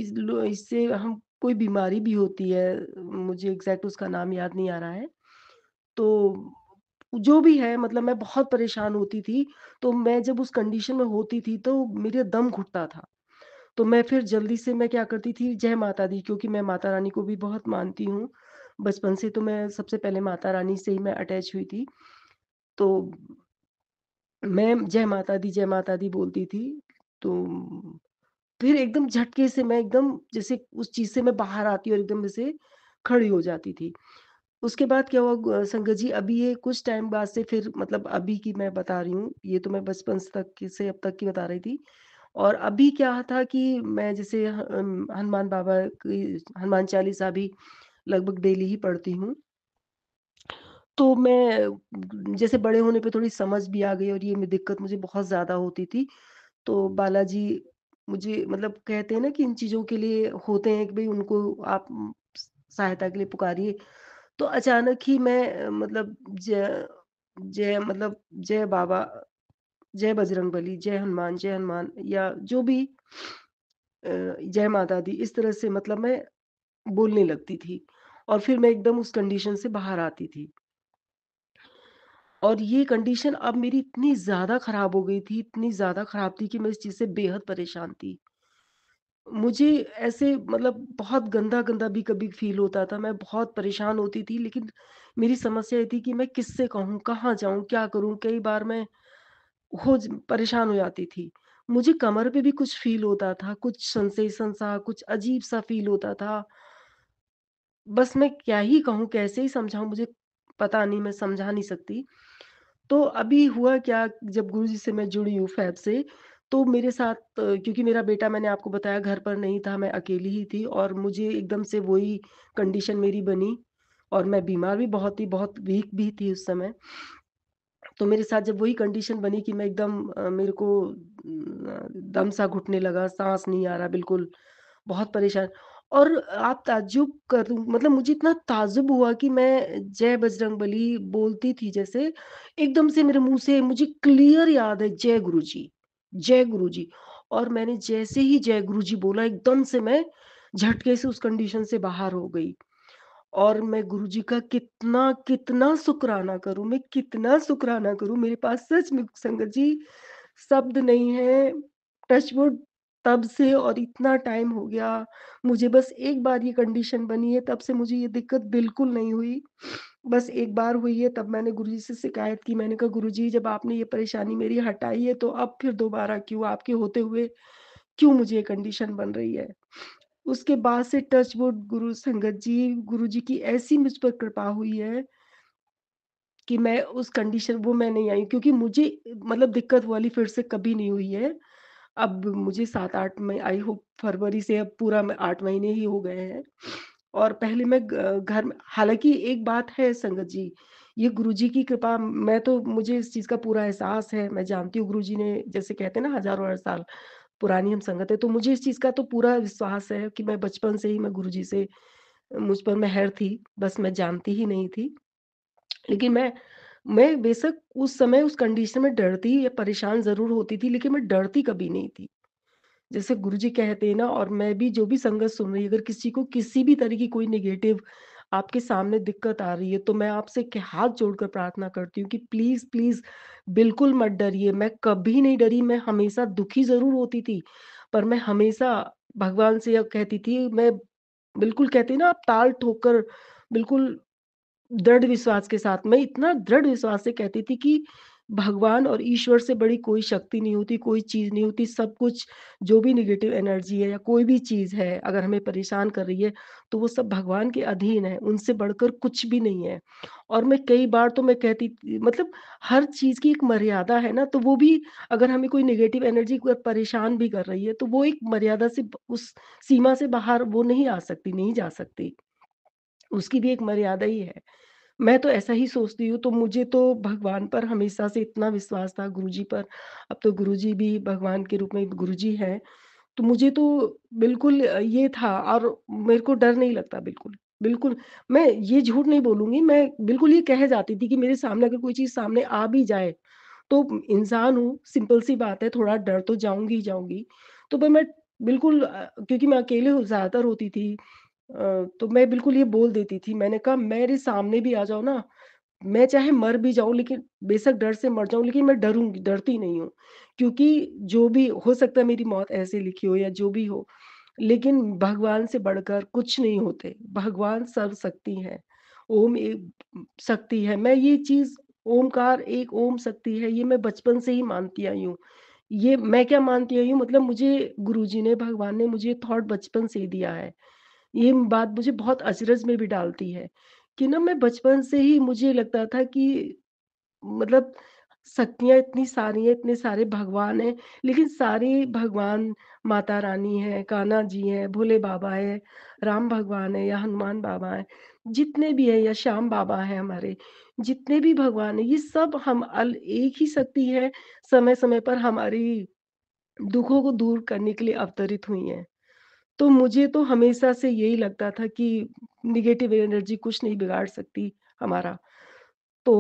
इससे हम कोई बीमारी भी होती है, मुझे एग्ज़ैक्ट उसका नाम याद नहीं आ रहा है। तो जो भी है मतलब मैं बहुत परेशान होती थी, तो मैं जब उस कंडीशन में होती थी तो मेरा दम घुटता था। तो मैं फिर जल्दी से मैं क्या करती थी जय माता दी क्योंकि मैं माता रानी को भी बहुत मानती हूँ। बचपन से तो मैं सबसे पहले माता रानी से ही मैं अटैच हुई थी। तो मैं जय माता दी बोलती थी। तो फिर एकदम झटके से मैं एकदम जैसे उस चीज़ से मैं बाहर आती और एकदम जैसे खड़ी हो जाती थी। उसके बाद क्या हुआ संगत जी अभी ये कुछ टाइम बाद से फिर मतलब अभी की मैं बता रही हूँ, ये तो मैं बचपन से अब तक की बता रही थी। और अभी क्या था कि मैं जैसे हनुमान बाबा की हनुमान चालीसा भी लगभग डेली ही पढ़ती हूँ। तो मैं जैसे बड़े होने पे थोड़ी समझ भी आ गई और ये दिक्कत मुझे बहुत ज़्यादा होती थी। तो बालाजी मुझे मतलब कहते हैं ना कि इन चीज़ों के लिए होते हैं कि भई उनको आप सहायता के लिए पुकारिए। तो अचानक ही मैं मतलब जय जय मतलब जय बाबा, जय हनुमान या जो भी जय माता दी इस तरह से मतलब मैं बोलने लगती थी और फिर मैं एकदम उस कंडीशन से बाहर आती थी। और ये कंडीशन अब मेरी इतनी ज़्यादा खराब हो गई थी, इतनी ज़्यादा खराब थी कि मैं इस चीज़ से बेहद परेशान थी। मुझे ऐसे मतलब बहुत गंदा-गंदा भी कभी फ़ील होता था, मैं बहुत परेशान होती थी लेकिन मेरी समस्या ये थी कि मैं किससे कहूँ, कहाँ जाऊँ, क्या करूँ? कई बार मैं परेशान हो जाती थी। मुझे कमर पे भी कुछ फ़ील होता था, कुछ सेंसेशन सा, कुछ अजीब-सा फ़ील होता था। बस मैं क्या ही कहूँ, कैसे ही समझाऊँ मुझे पता नहीं, मैं समझा नहीं सकती। तो अभी हुआ क्या जब गुरुजी से मैं जुड़ी हूँ फ़ैब से, तो मेरे साथ क्योंकि मेरा बेटा मैंने आपको बताया घर पर नहीं था, मैं अकेली ही थी और मुझे एकदम से वही कंडीशन मेरी बनी और मैं बीमार भी बहुत थी, बहुत वीक भी थी उस समय। तो मेरे साथ जब वही कंडीशन बनी कि मैं एकदम मेरे को दम सा घुटने लगा, साँस नहीं आ रहा बिल्कुल, बहुत परेशान और आप ताज्जुब मतलब मुझे इतना ताज्जुब हुआ कि मैं जय बजरंगबली बोलती थी जैसे, एकदम से मेरे मुँह से मुझे क्लियर याद है जय गुरुजी और मैंने जैसे ही जय गुरुजी बोला एकदम से मैं झटके से उस कंडीशन से बाहर हो गई। और मैं गुरुजी का कितना शुक्राना करूँ, मैं कितना शुक्राना करूँ, मेरे पास सच में संगत जी शब्द नहीं है। टच वुड तब से और इतना टाइम हो गया, मुझे बस एक बार ये कंडीशन बनी है, तब से मुझे ये दिक्कत बिल्कुल नहीं हुई। बस एक बार हुई है, तब मैंने गुरुजी से शिकायत की, मैंने कहा गुरुजी जब आपने ये परेशानी मेरी हटाई है, तो अब फिर दोबारा क्यों? आपके होते हुए क्यों मुझे ये कंडीशन बन रही है? उसके बाद से टच वुड गुरु जी की ऐसी मुझ पर कृपा हुई है कि मैं उस कंडीशन वो मैं नहीं आई क्योंकि मुझे मतलब दिक्कत वाली फिर से कभी नहीं हुई है। अब मुझे 7-8 में आई होप फरवरी से अब पूरा 8 महीने ही हो गए हैं। और पहले मैं घर में, हालाँकि एक बात है संगत जी, ये गुरुजी की कृपा, मुझे इस चीज़ का पूरा एहसास है, मैं जानती हूँ गुरुजी ने, जैसे कहते हैं ना, हज़ारों साल पुरानी हम संगत है, तो मुझे इस चीज़ का तो पूरा विश्वास है कि मैं बचपन से ही मैं गुरुजी से, मुझ पर मेहर थी, बस मैं जानती ही नहीं थी। लेकिन मैं बेशक उस समय उस कंडीशन में डरती या परेशान ज़रूर होती थी, लेकिन मैं डरती कभी नहीं थी। जैसे गुरुजी कहते हैं ना, और मैं भी जो भी संगत सुन रही, अगर किसी को किसी भी तरह की कोई नेगेटिव आपके सामने दिक्कत आ रही है, तो मैं आपसे के हाथ जोड़कर प्रार्थना करती हूँ कि प्लीज़, प्लीज़ बिल्कुल मत डरिए। मैं कभी नहीं डरी, मैं हमेशा दुखी ज़रूर होती थी, पर मैं हमेशा भगवान से यह कहती थी, मैं बिल्कुल, कहते हैं ना आप, ताल ठोक कर, बिल्कुल दृढ़ विश्वास के साथ, मैं इतना दृढ़ विश्वास से कहती थी कि भगवान और ईश्वर से बड़ी कोई शक्ति नहीं होती, कोई चीज़ नहीं होती, सब कुछ, जो भी नेगेटिव एनर्जी है या कोई भी चीज़ है, अगर हमें परेशान कर रही है, तो वो सब भगवान के अधीन है, उनसे बढ़कर कुछ भी नहीं है। और मैं कई बार तो मैं कहती थी, मतलब हर चीज़ की एक मर्यादा है ना, तो वो भी, अगर हमें कोई नेगेटिव एनर्जी अगर परेशान भी कर रही है, तो वो एक मर्यादा से, उस सीमा से बाहर वो नहीं आ सकती, नहीं जा सकती। उसकी भी एक मर्यादा ही है। मैं तो ऐसा ही सोचती हूँ, तो मुझे तो भगवान पर हमेशा से इतना विश्वास था, गुरुजी पर, अब तो गुरुजी भी भगवान के रूप में गुरुजी हैं, तो मुझे तो बिल्कुल ये था, और मेरे को डर नहीं लगता बिल्कुल। बिल्कुल, मैं ये झूठ नहीं बोलूँगी, मैं बिल्कुल ये कह जाती थी कि मेरे सामने अगर कोई चीज़ सामने आ भी जाए, तो इंसान हूँ, सिंपल सी बात है, थोड़ा डर तो जाऊँगी ही जाऊँगी। तो मैं बिल्कुल, क्योंकि मैं अकेले ज़्यादातर होती थी, तो मैं बिल्कुल ये बोल देती थी, मैंने कहा मेरे सामने भी आ जाओ ना, मैं चाहे मर भी जाऊँ, लेकिन बेशक डर से मर जाऊँ, लेकिन मैं डरूँगी, डरती नहीं हूँ। क्योंकि जो भी हो सकता है, मेरी मौत ऐसे लिखी हो या जो भी हो, लेकिन भगवान से बढ़कर कुछ नहीं होते। भगवान सर्वशक्ति हैं। ओम एक शक्ति है। मैं ये चीज़, ओमकार एक ओम शक्ति है, ये मैं बचपन से ही मानती आई हूँ। ये मैं क्या मानती आई हूँ, मतलब मुझे गुरुजी ने, भगवान ने मुझे थॉट बचपन से ही दिया है। ये बात मुझे बहुत अचरज में भी डालती है कि ना, मैं बचपन से ही मुझे लगता था कि, मतलब शक्तियाँ इतनी सारी हैं, इतने सारे भगवान हैं, लेकिन सारे भगवान, माता रानी है, कान्हा जी हैं, भोले बाबा है, राम भगवान है या हनुमान बाबा हैं, जितने भी हैं, या श्याम बाबा हैं हमारे, जितने भी भगवान हैं, ये सब हम एक ही शक्ति है, समय-समय पर हमारी दुखों को दूर करने के लिए अवतरित हुई हैं। तो मुझे तो हमेशा से यही लगता था कि नेगेटिव एनर्जी कुछ नहीं बिगाड़ सकती हमारा। तो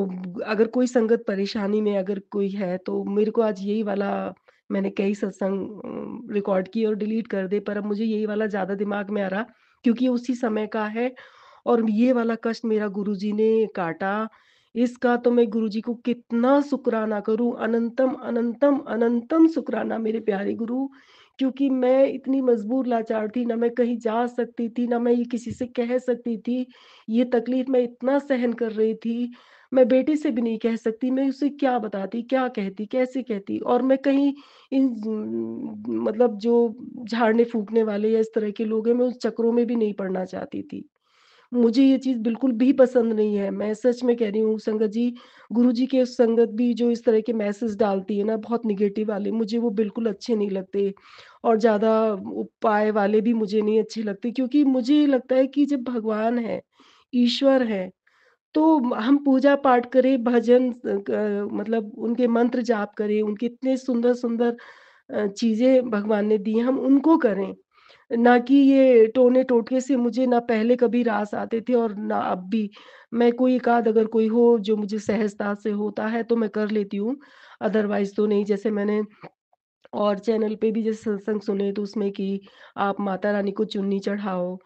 अगर कोई संगत परेशानी में अगर कोई है, तो मेरे को आज यही वाला, मैंने कई सत्संग रिकॉर्ड किए और डिलीट कर दिए, पर अब मुझे यही वाला ज़्यादा दिमाग में आ रहा, क्योंकि ये उसी समय का है, और ये वाला कष्ट मेरा गुरुजी ने काटा, इसका तो मैं गुरुजी को कितना शुक्राना करूँ, अनंतम, अनंतम, अनंतम शुक्राना मेरे प्यारे गुरु, क्योंकि मैं इतनी मजबूर लाचार थी, ना मैं कहीं जा सकती थी, ना मैं ये किसी से कह सकती थी। ये तकलीफ मैं इतना सहन कर रही थी, मैं बेटे से भी नहीं कह सकती, मैं उसे क्या बताती, क्या कहती, कैसे कहती, और मैं कहीं इन मतलब जो झाड़ने-फूँकने वाले या इस तरह के लोग हैं, मैं उस चक्करों में भी नहीं पड़ना चाहती थी। मुझे ये चीज़ बिल्कुल भी पसंद नहीं है, मैं सच में कह रही हूँ संगत जी, गुरुजी के संगत भी जो इस तरह के मैसेज डालती है ना, बहुत नेगेटिव वाले, मुझे वो बिल्कुल अच्छे नहीं लगते, और ज़्यादा उपाय वाले भी मुझे नहीं अच्छे लगते, क्योंकि मुझे लगता है कि जब भगवान है, ईश्वर है, तो हम पूजा पाठ करें, भजन मतलब उनके मंत्र जाप करें, उनके इतने सुंदर-सुंदर चीज़ें भगवान ने दी हैं, हम उनको करें। ना कि ये टोने-टोटके से, मुझे ना पहले कभी रास आते थे और ना अब भी। मैं कोई एकाध अगर कोई हो जो मुझे सहजता से होता है तो मैं कर लेती हूँ, अदरवाइज़ तो नहीं। जैसे मैंने और चैनल पे भी जैसे सत्संग सुने, तो उसमें कि आप माता रानी को चुन्नी चढ़ाओ,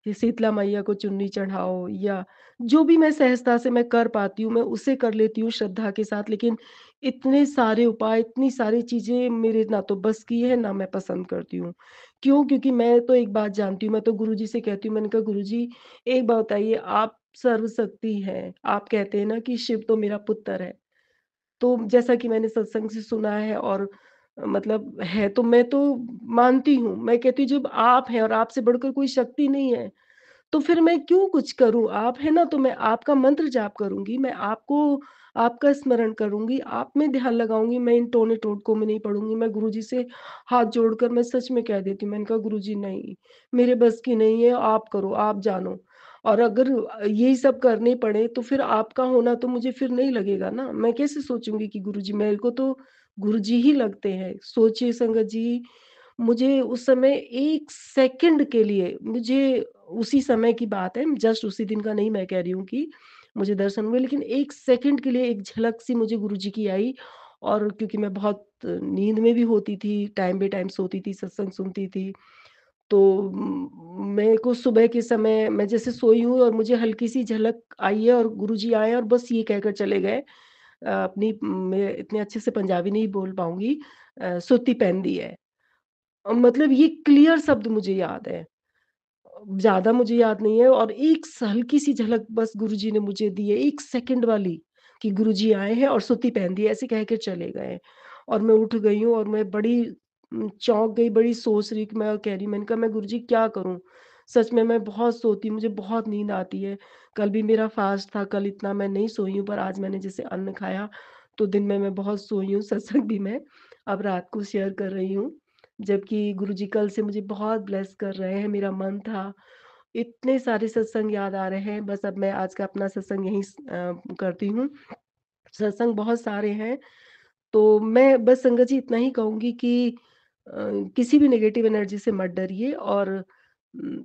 या शीतला मैया को चुन्नी चढ़ाओ, या जो भी मैं सहजता से मैं कर पाती हूँ, मैं उसे कर लेती हूँ श्रद्धा के साथ। लेकिन इतने सारे उपाय, इतनी सारी चीज़ें मेरे ना तो बस की है, ना मैं पसंद करती हूँ। क्यों? क्योंकि मैं तो एक बात जानती हूँ, मैं तो गुरुजी से कहती हूँ, मैंने कहा गुरुजी, एक बात बताइए, आप सर्वशक्ति हैं, आप कहते हैं ना कि शिव तो मेरा पुत्र है। तो जैसा कि मैंने सत्संग से सुना है, और मतलब है, तो मैं तो मानती हूँ। मैं कहती हूँ जब आप हैं और आपसे बढ़कर कोई शक्ति नहीं है, तो फिर मैं क्यों कुछ करूँ? आप हैं ना, तो मैं आपका मंत्र जाप करूँगी। मैं आपको आपका स्मरण करूंगी, आप में ध्यान लगाऊंगी, मैं इन टोने टोटकों में नहीं पड़ूंगी। मैं गुरुजी से हाथ जोड़कर मैं सच में कह देती हूँ, मैंने कहा गुरुजी नहीं, मेरे बस की नहीं है, आप करो, आप जानो। और अगर यही सब करने पड़े तो फिर आपका होना तो मुझे फिर नहीं लगेगा ना। मैं कैसे सोचूंगी कि गुरुजी, मेरे को तो गुरुजी ही लगते हैं। सोचिए संगत जी, मुझे उस समय 1 सेकंड के लिए, मुझे उसी समय की बात है, जस्ट उसी दिन का नहीं मैं कह रही हूँ कि मुझे दर्शन हुए, लेकिन 1 सेकंड के लिए एक झलक सी मुझे गुरुजी की आई। और क्योंकि मैं बहुत नींद में भी होती थी, टाइम बे टाइम सोती थी, सत्संग सुनती थी, तो मेरे को सुबह के समय मैं जैसे सोई हूँ और मुझे हल्की-सी झलक आई है और गुरुजी आए और बस ये कहकर चले गए, अपनी, मैं इतने अच्छे से पंजाबी नहीं बोल पाऊँगी, सुत्ती पैंदी है। मतलब ये क्लियर शब्द मुझे याद है। ज़्यादा मुझे याद नहीं है और एक हल्की-सी झलक बस गुरुजी ने मुझे दी है, 1 सेकंड वाली, कि गुरुजी आए हैं और सुत्ती पहन दी है, ऐसे कह के चले गए। और मैं उठ गई हूँ और मैं बड़ी चौंक गई, बड़ी सोच रही कि मैं कह रही, मैंने कहा मैं गुरुजी क्या करूँ? सच में मैं बहुत सोती, मुझे बहुत नींद आती है। कल भी मेरा फ़ास्ट था, कल इतना मैं नहीं सोई हूँ, पर आज मैंने जैसे अन्न खाया, तो दिन में मैं बहुत सोई हूँ, सत्संग भी मैं अब रात को शेयर कर रही हूँ। जबकि गुरुजी कल से मुझे बहुत ब्लेस कर रहे हैं, मेरा मन था। इतने सारे सत्संग याद आ रहे हैं, बस अब मैं आज का अपना सत्संग यहीं करती हूँ। सत्संग बहुत सारे हैं, तो मैं बस संगत जी इतना ही कहूँगी कि किसी भी नेगेटिव एनर्जी से मत डरिए और उम,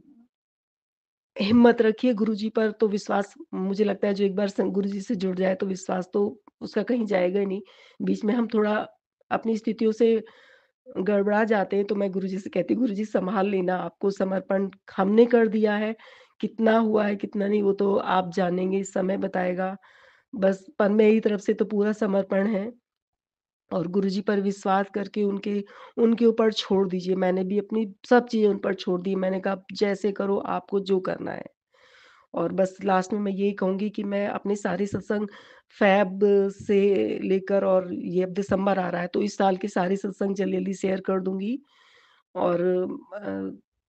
हिम्मत रखिए। गुरुजी पर तो विश्वास, मुझे लगता है जो एक बार गुरुजी से जुड़ जाए तो विश्वास तो उसका कहीं जाएगा ही नहीं। बीच में हम थोड़ा अपनी स्थितियों से गड़बड़ा जाते हैं, तो मैं गुरुजी से कहती हूँ, गुरुजी सँभाल लेना, आपको समर्पण हमने कर दिया है, कितना हुआ है कितना नहीं वो तो आप जानेंगे, समय बताएगा। बस पर मेरी तरफ से तो पूरा समर्पण है और गुरुजी पर विश्वास करके उनके उनके ऊपर छोड़ दीजिए। मैंने भी अपनी सब चीज़ें उन पर छोड़ दी। मैंने कहा जैसे करो, आपको जो करना है। और बस लास्ट में मैं यही कहूँगी कि मैं अपने सारे सत्संग फ़ेब से लेकर, और ये अब दिसंबर आ रहा है, तो इस साल के सारे सत्संग जल्दी-जल्दी शेयर कर दूँगी। और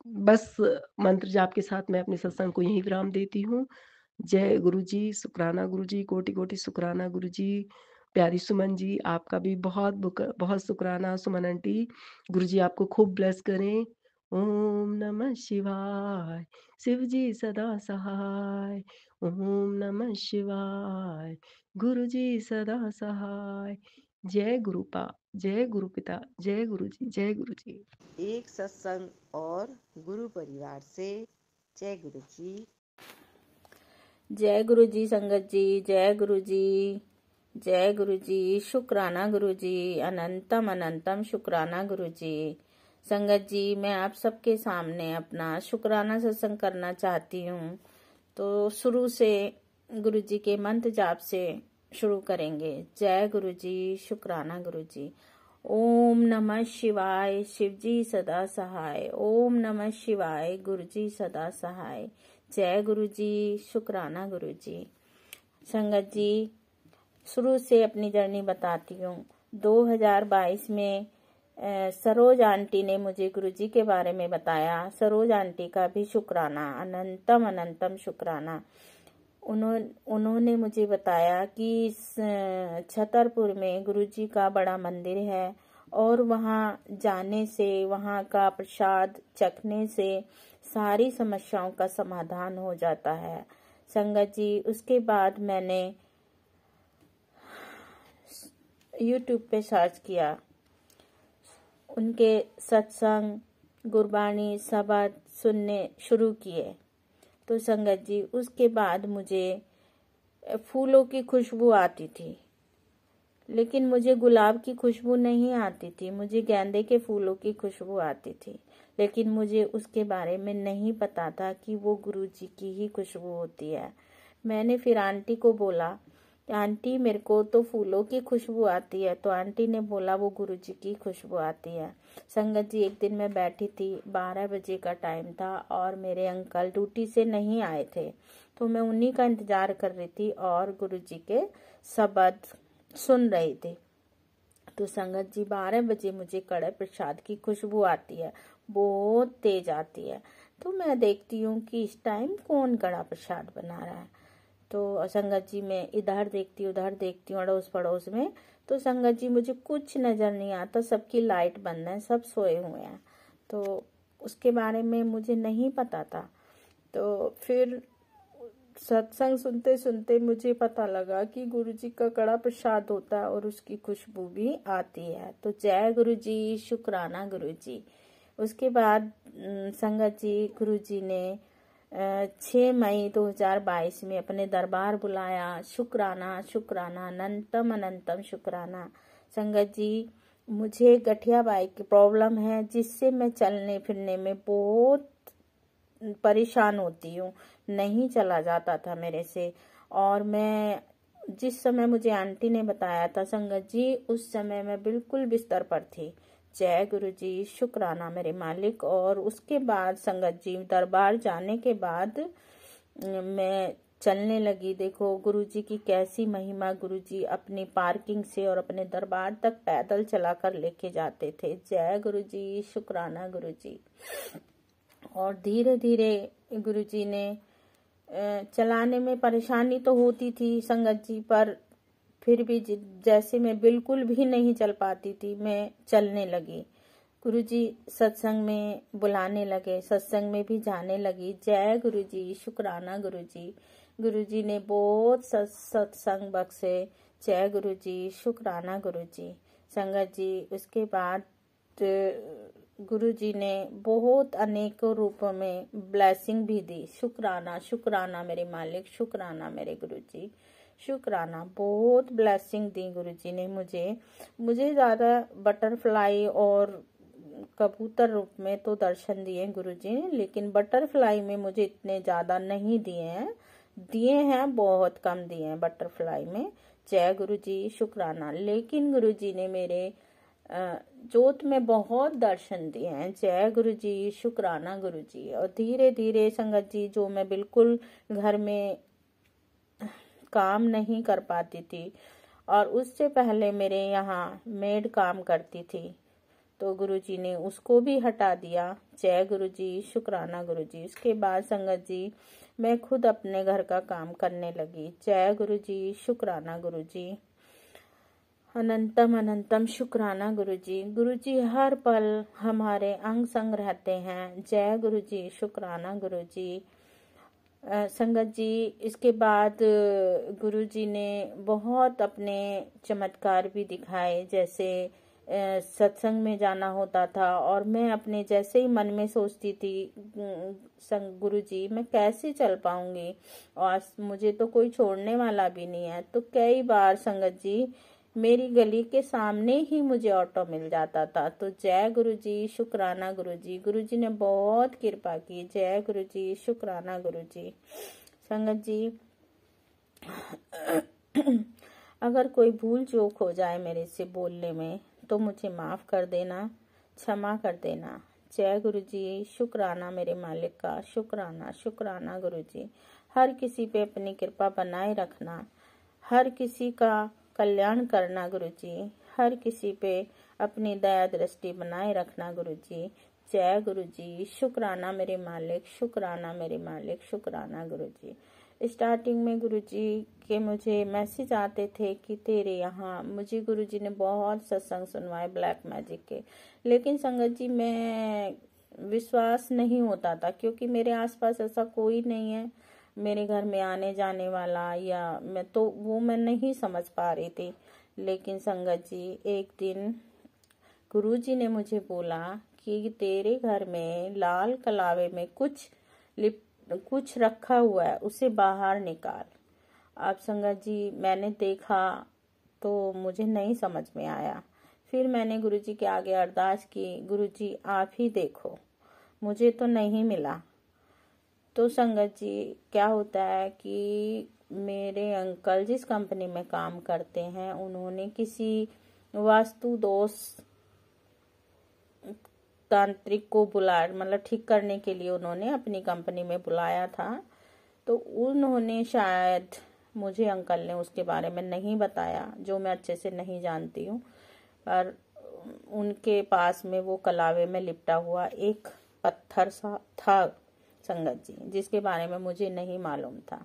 बस मंत्र जाप के साथ मैं अपने सत्संग को यहीं विराम देती हूँ। जय गुरुजी, शुकराना गुरुजी, कोटि-कोटि शुकराना गुरुजी। प्यारी सुमन जी, आपका भी बहुत शुकराना सुमन आंटी। गुरुजी आपको खूब ब्लेस करें। ओम नमः शिवाय, शिव जी सदा सहाय। ओम नमः शिवाय, गुरु जी सदा सहाय। जय जय गुरु पिता, जय गुरु जी, जय गुरु जी। एक सत्संग और गुरु परिवार से जय गुरु जी। जय गुरु जी संगत जी, जय गुरु जी, जय गुरु जी, शुक्राना गुरु जी, अनंतम अनंतम शुक्राना गुरु जी। संगत जी, मैं आप सबके सामने अपना शुक्राना सत्संग करना चाहती हूँ। तो शुरू से गुरु जी के मंत्र जाप से शुरू करेंगे। जय गुरु जी, शुक्राना गुरु जी। ओम नमः शिवाय, शिव जी सदा सहाय। ओम नमः शिवाय, गुरु जी सदा सहाय। जय गुरु जी, शुक्राना गुरु जी। संगत जी, शुरू से अपनी जर्नी बताती हूँ। 2022 में सरोज आंटी ने मुझे गुरुजी के बारे में बताया। सरोज आंटी का भी शुक्राना, अनंतम अनंतम शुक्राना। उन्होंने मुझे बताया कि छतरपुर में गुरुजी का बड़ा मंदिर है और वहाँ जाने से, वहाँ का प्रसाद चखने से सारी समस्याओं का समाधान हो जाता है। संगत जी, उसके बाद मैंने YouTube पे सर्च किया, उनके सत्संग, गुरबानी, शब्द सुनने शुरू किए। तो संगत जी, उसके बाद मुझे फूलों की खुशबू आती थी, लेकिन मुझे गुलाब की खुशबू नहीं आती थी, मुझे गेंदे के फूलों की खुशबू आती थी। लेकिन मुझे उसके बारे में नहीं पता था कि वो गुरुजी की ही खुशबू होती है। मैंने फिर आंटी को बोला, आंटी मेरे को तो फूलों की खुशबू आती है। तो आंटी ने बोला वो गुरुजी की खुशबू आती है। संगत जी, एक दिन मैं बैठी थी, 12 बजे का टाइम था और मेरे अंकल ड्यूटी से नहीं आए थे, तो मैं उन्हीं का इंतजार कर रही थी और गुरुजी के शब्द सुन रही थी। तो संगत जी, 12 बजे मुझे कड़े प्रसाद की खुशबू आती है, बहुत तेज आती है। तो मैं देखती हूँ कि इस टाइम कौन कड़ा प्रसाद बना रहा है। तो संगत जी मैं इधर देखती हूँ उधर देखती हूँ अड़ोस पड़ोस में, तो संगत जी मुझे कुछ नज़र नहीं आता, सबकी लाइट बंद है, सब सोए हुए हैं। तो उसके बारे में मुझे नहीं पता था। तो फिर सत्संग सुनते सुनते मुझे पता लगा कि गुरु जी का कड़ा प्रसाद होता है और उसकी खुशबू भी आती है। तो जय गुरु जी, शुक्राना गुरु जी। उसके बाद संगत जी गुरु जी ने 6 मई 2022 में अपने दरबार बुलाया। शुक्राना शुक्राना अनंतम अनंतम शुक्राना। संगत जी मुझे गठिया बाई की प्रॉब्लम है, जिससे मैं चलने फिरने में बहुत परेशान होती हूँ, नहीं चला जाता था मेरे से। और मैं जिस समय मुझे आंटी ने बताया था संगत जी, उस समय मैं बिल्कुल बिस्तर पर थी। जय गुरु जी, शुक्राना मेरे मालिक। और उसके बाद संगत जी दरबार जाने के बाद मैं चलने लगी। देखो गुरु जी की कैसी महिमा, गुरु जी अपनी पार्किंग से और अपने दरबार तक पैदल चलाकर लेके जाते थे। जय गुरु जी, शुक्राना गुरु जी। और धीरे धीरे गुरु जी ने चलाने में परेशानी तो होती थी संगत जी, पर फिर भी जैसे मैं बिल्कुल भी नहीं चल पाती थी, मैं चलने लगी। गुरु जी सत्संग में बुलाने लगे, सत्संग में भी जाने लगी। जय गुरु जी, शुक्राना गुरु जी। गुरु जी ने बहुत सत्संग बख्शे। जय गुरु जी, शुक्राना गुरु जी। संगत जी उसके बाद गुरु जी ने बहुत अनेकों रूपों में ब्लेसिंग भी दी। शुक्राना शुक्राना मेरे मालिक, शुक्राना मेरे गुरु जी, शुक्राना। बहुत ब्लेसिंग दी गुरु जी ने मुझे ज़्यादा बटरफ्लाई और कबूतर रूप में तो दर्शन दिए गुरु जी ने, लेकिन बटरफ्लाई में मुझे इतने ज़्यादा नहीं दिए हैं बहुत कम दिए हैं बटरफ्लाई में। जय गुरु जी, शुक्राना। लेकिन गुरु जी ने मेरे जोत में बहुत दर्शन दिए हैं। जय गुरु जी, शुक्राना गुरु जी। और धीरे धीरे संगत जी जो मैं बिल्कुल घर में काम नहीं कर पाती थी, और उससे पहले मेरे यहाँ मेड काम करती थी, तो गुरु जी ने उसको भी हटा दिया। जय गुरु जी, शुक्राना गुरु जी। उसके बाद संगत जी मैं खुद अपने घर का काम करने लगी। जय गुरु जी, शुक्राना गुरु जी, अनंतम अनंतम शुक्राना गुरु जी। गुरु जी हर पल हमारे अंग संग रहते हैं। जय गुरु जी, शुक्राना गुरु जी। संगत जी इसके बाद गुरु जी ने बहुत अपने चमत्कार भी दिखाए। जैसे सत्संग में जाना होता था और मैं अपने जैसे ही मन में सोचती थी गुरु जी मैं कैसे चल पाऊंगी, और मुझे तो कोई छोड़ने वाला भी नहीं है। तो कई बार संगत जी मेरी गली के सामने ही मुझे ऑटो मिल जाता था। तो जय गुरु जी, शुक्राना गुरु जी। गुरु जी ने बहुत कृपा की। जय गुरु जी, शुक्राना गुरु जी। संगत जी अगर कोई भूल चूक हो जाए मेरे से बोलने में तो मुझे माफ कर देना, क्षमा कर देना। जय गुरु जी, शुक्राना मेरे मालिक का, शुक्राना शुक्राना गुरु जी। हर किसी पे अपनी कृपा बनाए रखना, हर किसी का कल्याण करना गुरु जी, हर किसी पे अपनी दया दृष्टि बनाए रखना गुरु जी। जय गुरु जी, शुक्राना मेरे मालिक, शुक्राना मेरे मालिक, शुक्राना गुरु जी। स्टार्टिंग में गुरु जी के मुझे मैसेज आते थे कि तेरे यहाँ, मुझे गुरु जी ने बहुत सत्संग सुनवाए ब्लैक मैजिक के, लेकिन संगत जी मैं विश्वास नहीं होता था क्योंकि मेरे आसपास ऐसा कोई नहीं है मेरे घर में आने जाने वाला, या मैं नहीं समझ पा रही थी। लेकिन संगत जी एक दिन गुरु जी ने मुझे बोला कि तेरे घर में लाल कलावे में कुछ रखा हुआ है, उसे बाहर निकाल। अब संगत जी मैंने देखा तो मुझे नहीं समझ में आया। फिर मैंने गुरु जी के आगे अरदास की, गुरु जी आप ही देखो, मुझे तो नहीं मिला। तो संगत जी क्या होता है कि मेरे अंकल जिस कंपनी में काम करते हैं उन्होंने किसी वास्तु दोष तांत्रिक को बुलाया, मतलब ठीक करने के लिए उन्होंने अपनी कंपनी में बुलाया था। तो उन्होंने शायद, मुझे अंकल ने उसके बारे में नहीं बताया जो मैं अच्छे से नहीं जानती हूँ, पर उनके पास में वो कलावे में लिपटा हुआ एक पत्थर सा था संगत जी, जिसके बारे में मुझे नहीं मालूम था।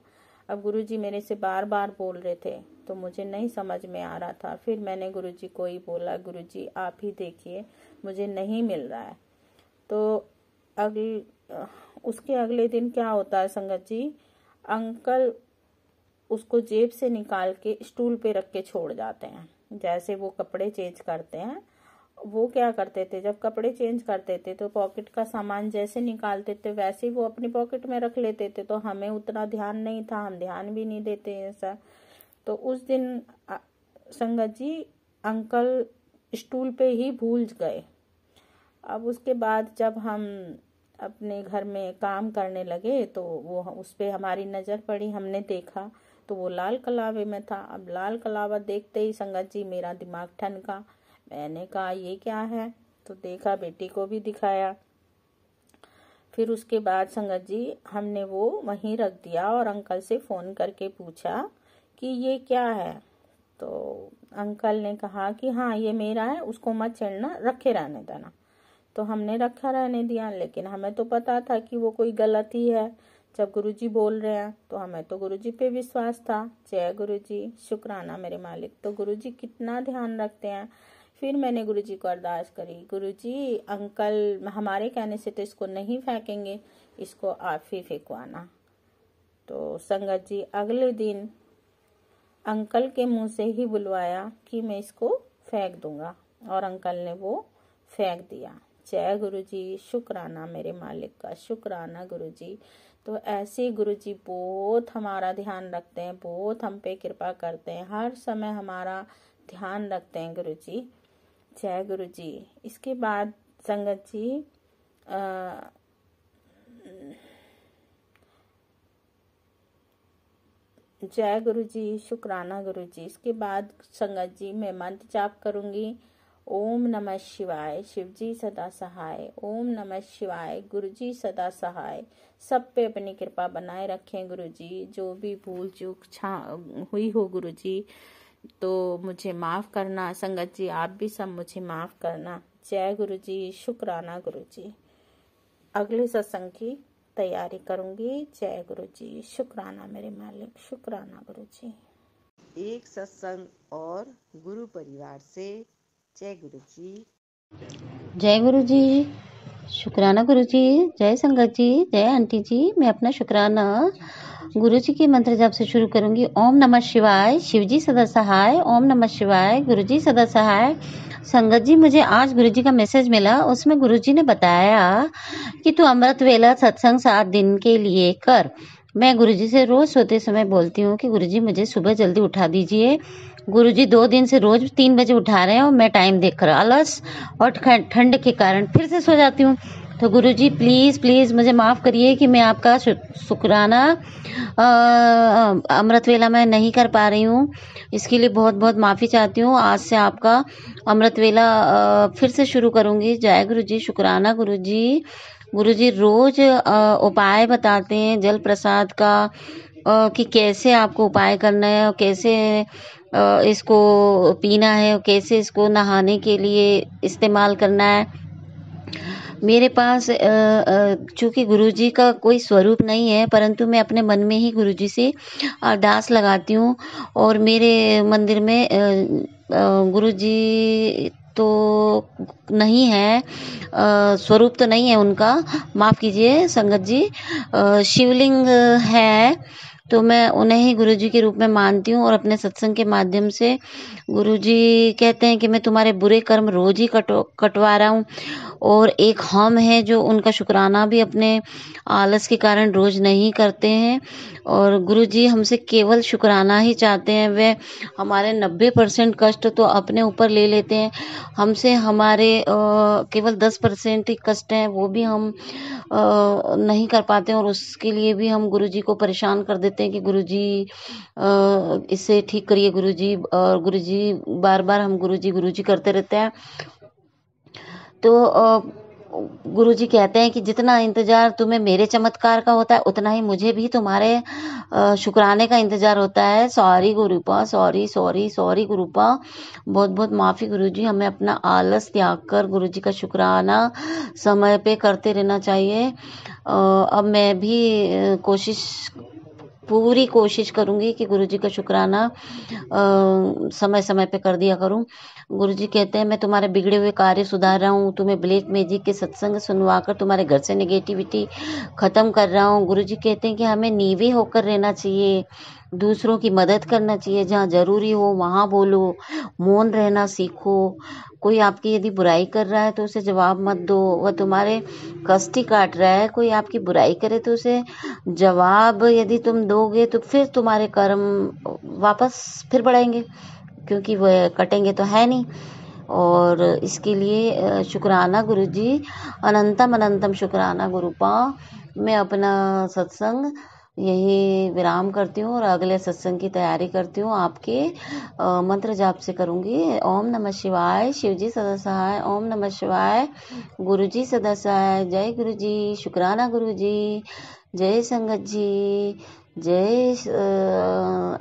अब गुरुजी मेरे से बार बार बोल रहे थे तो मुझे नहीं समझ में आ रहा था। फिर मैंने गुरुजी को ही बोला, गुरुजी आप ही देखिए, मुझे नहीं मिल रहा है। तो उसके अगले दिन क्या होता है संगत जी, अंकल उसको जेब से निकाल के स्टूल पे रख के छोड़ जाते हैं। जैसे वो कपड़े चेंज करते हैं, वो क्या करते थे, जब कपड़े चेंज करते थे तो पॉकेट का सामान जैसे निकालते थे वैसे ही वो अपनी पॉकेट में रख लेते थे। तो हमें उतना ध्यान नहीं था, हम ध्यान भी नहीं देते ऐसा। तो उस दिन संगत जी अंकल स्टूल पे ही भूल गए। अब उसके बाद जब हम अपने घर में काम करने लगे तो वो उस पे हमारी नज़र पड़ी, हमने देखा तो वो लाल कलावे में था। अब लाल कलावा देखते ही संगत जी मेरा दिमाग ठनका। मैंने कहा ये क्या है, तो देखा, बेटी को भी दिखाया। फिर उसके बाद संगत जी हमने वो वहीं रख दिया और अंकल से फ़ोन करके पूछा कि ये क्या है। तो अंकल ने कहा कि हाँ ये मेरा है, उसको मत छेड़ना, रखे रहने देना। तो हमने रखा रहने दिया, लेकिन हमें तो पता था कि वो कोई गलती है। जब गुरुजी बोल रहे हैं तो हमें तो गुरुजी पे विश्वास था। जय गुरुजी, शुक्राना मेरे मालिक। तो गुरुजी कितना ध्यान रखते हैं। फिर मैंने गुरुजी को अरदास करी, गुरुजी अंकल हमारे कहने से तो इसको नहीं फेंकेंगे, इसको आप ही फेंकवाना। तो संगत जी अगले दिन अंकल के मुंह से ही बुलवाया कि मैं इसको फेंक दूंगा, और अंकल ने वो फेंक दिया। जय गुरुजी, शुक्राना मेरे मालिक का, शुक्राना गुरुजी। तो ऐसे गुरुजी बहुत हमारा ध्यान रखते हैं, बहुत हम पे कृपा करते हैं, हर समय हमारा ध्यान रखते हैं गुरुजी। जय गुरुजी। इसके बाद संगत जी जय गुरुजी, शुक्राना गुरुजी। इसके बाद संगत जी मैं मंत्र जाप करूंगी। ओम नमः शिवाय, शिवजी सदा सहाय। ओम नमः शिवाय, गुरुजी सदा सहाय। सब पे अपनी कृपा बनाए रखें गुरुजी। जो भी भूल चूक हुई हो गुरुजी तो मुझे माफ करना। संगत जी आप भी सब मुझे माफ करना। जय गुरुजी, शुक्राना गुरुजी। अगले सत्संग की तैयारी करूंगी। जय गुरुजी, शुक्राना मेरे मालिक, शुक्राना गुरुजी। एक सत्संग और गुरु परिवार से। जय गुरुजी। जय गुरुजी, शुक्राना गुरुजी। जय संगत जी, जय आंटी जी। मैं अपना शुक्राना गुरुजी के मंत्र जाप से शुरू करूंगी। ओम नमः शिवाय, शिवजी सदा सहाय। ओम नमः शिवाय, गुरुजी सदा सहाय। संगत जी मुझे आज गुरुजी का मैसेज मिला, उसमें गुरुजी ने बताया कि तू अमृत वेला सत्संग 7 दिन के लिए कर। मैं गुरुजी से रोज सोते समय बोलती हूँ कि गुरुजी मुझे सुबह जल्दी उठा दीजिए। गुरुजी 2 दिन से रोज 3 बजे उठा रहे हैं और मैं टाइम देखकर आलस और ठंड के कारण फिर से सो जाती हूँ। तो गुरुजी प्लीज प्लीज मुझे माफ करिए कि मैं आपका शुक्राना अमृत वेला में नहीं कर पा रही हूँ। इसके लिए बहुत बहुत माफी चाहती हूँ। आज से आपका अमृत वेला फिर से शुरू करूंगी। जय गुरुजी, शुक्राना गुरुजी। गुरुजी रोज उपाय बताते हैं जल प्रसाद का कि कैसे आपको उपाय करना है और कैसे इसको पीना है और कैसे इसको नहाने के लिए इस्तेमाल करना है। मेरे पास चूंकि गुरुजी का कोई स्वरूप नहीं है, परंतु मैं अपने मन में ही गुरुजी से अरदास लगाती हूँ। और मेरे मंदिर में गुरुजी तो नहीं है, स्वरूप तो नहीं है उनका, माफ कीजिए संगत जी, शिवलिंग है। तो मैं उन्हें ही गुरुजी के रूप में मानती हूँ और अपने सत्संग के माध्यम से गुरुजी कहते हैं कि मैं तुम्हारे बुरे कर्म रोज ही कटवा रहा हूँ। और एक हम है जो उनका शुक्राना भी अपने आलस के कारण रोज नहीं करते हैं। और गुरुजी हमसे केवल शुक्राना ही चाहते हैं। वे हमारे 90% कष्ट तो अपने ऊपर ले लेते हैं, हमसे हमारे केवल 10% ही कष्ट हैं, वो भी हम नहीं कर पाते हैं। और उसके लिए भी हम गुरुजी को परेशान कर देते हैं कि गुरुजी इसे ठीक करिए गुरुजी। और गुरुजी बार बार हम गुरुजी करते रहते हैं। तो गुरुजी कहते हैं कि जितना इंतजार तुम्हें मेरे चमत्कार का होता है उतना ही मुझे भी तुम्हारे शुक्राने का इंतजार होता है। सॉरी गुरुपा, सॉरी सॉरी सॉरी गुरुपा, बहुत बहुत माफी गुरुजी। हमें अपना आलस त्याग कर गुरुजी का शुक्राना समय पे करते रहना चाहिए। अब मैं भी कोशिश पूरी कोशिश करूँगी कि गुरुजी का शुक्राना समय समय पे कर दिया करूँ। गुरुजी कहते हैं मैं तुम्हारे बिगड़े हुए कार्य सुधार रहा हूँ, तुम्हें ब्लैक मैजिक के सत्संग सुनवाकर तुम्हारे घर से नेगेटिविटी खत्म कर रहा हूँ। गुरुजी कहते हैं कि हमें नीवे होकर रहना चाहिए, दूसरों की मदद करना चाहिए, जहाँ जरूरी हो वहाँ बोलो, मौन रहना सीखो। कोई आपकी यदि बुराई कर रहा है तो उसे जवाब मत दो, वह तुम्हारे कष्ट ही काट रहा है। कोई आपकी बुराई करे तो उसे जवाब यदि तुम दोगे तो फिर तुम्हारे कर्म वापस फिर बढ़ेंगे, क्योंकि वह कटेंगे तो है नहीं। और इसके लिए शुक्राना गुरुजी, अनंतम अनंतम शुक्राना गुरुपा। मैं अपना सत्संग यही विराम करती हूँ और अगले सत्संग की तैयारी करती हूँ। आपके मंत्र जाप से करूँगी। ओम नमः शिवाय, शिवजी सदा सहाय। ओम नमः शिवाय, गुरुजी सदा सहाय। जय गुरुजी, शुक्राना गुरुजी। जय संगत जी, जय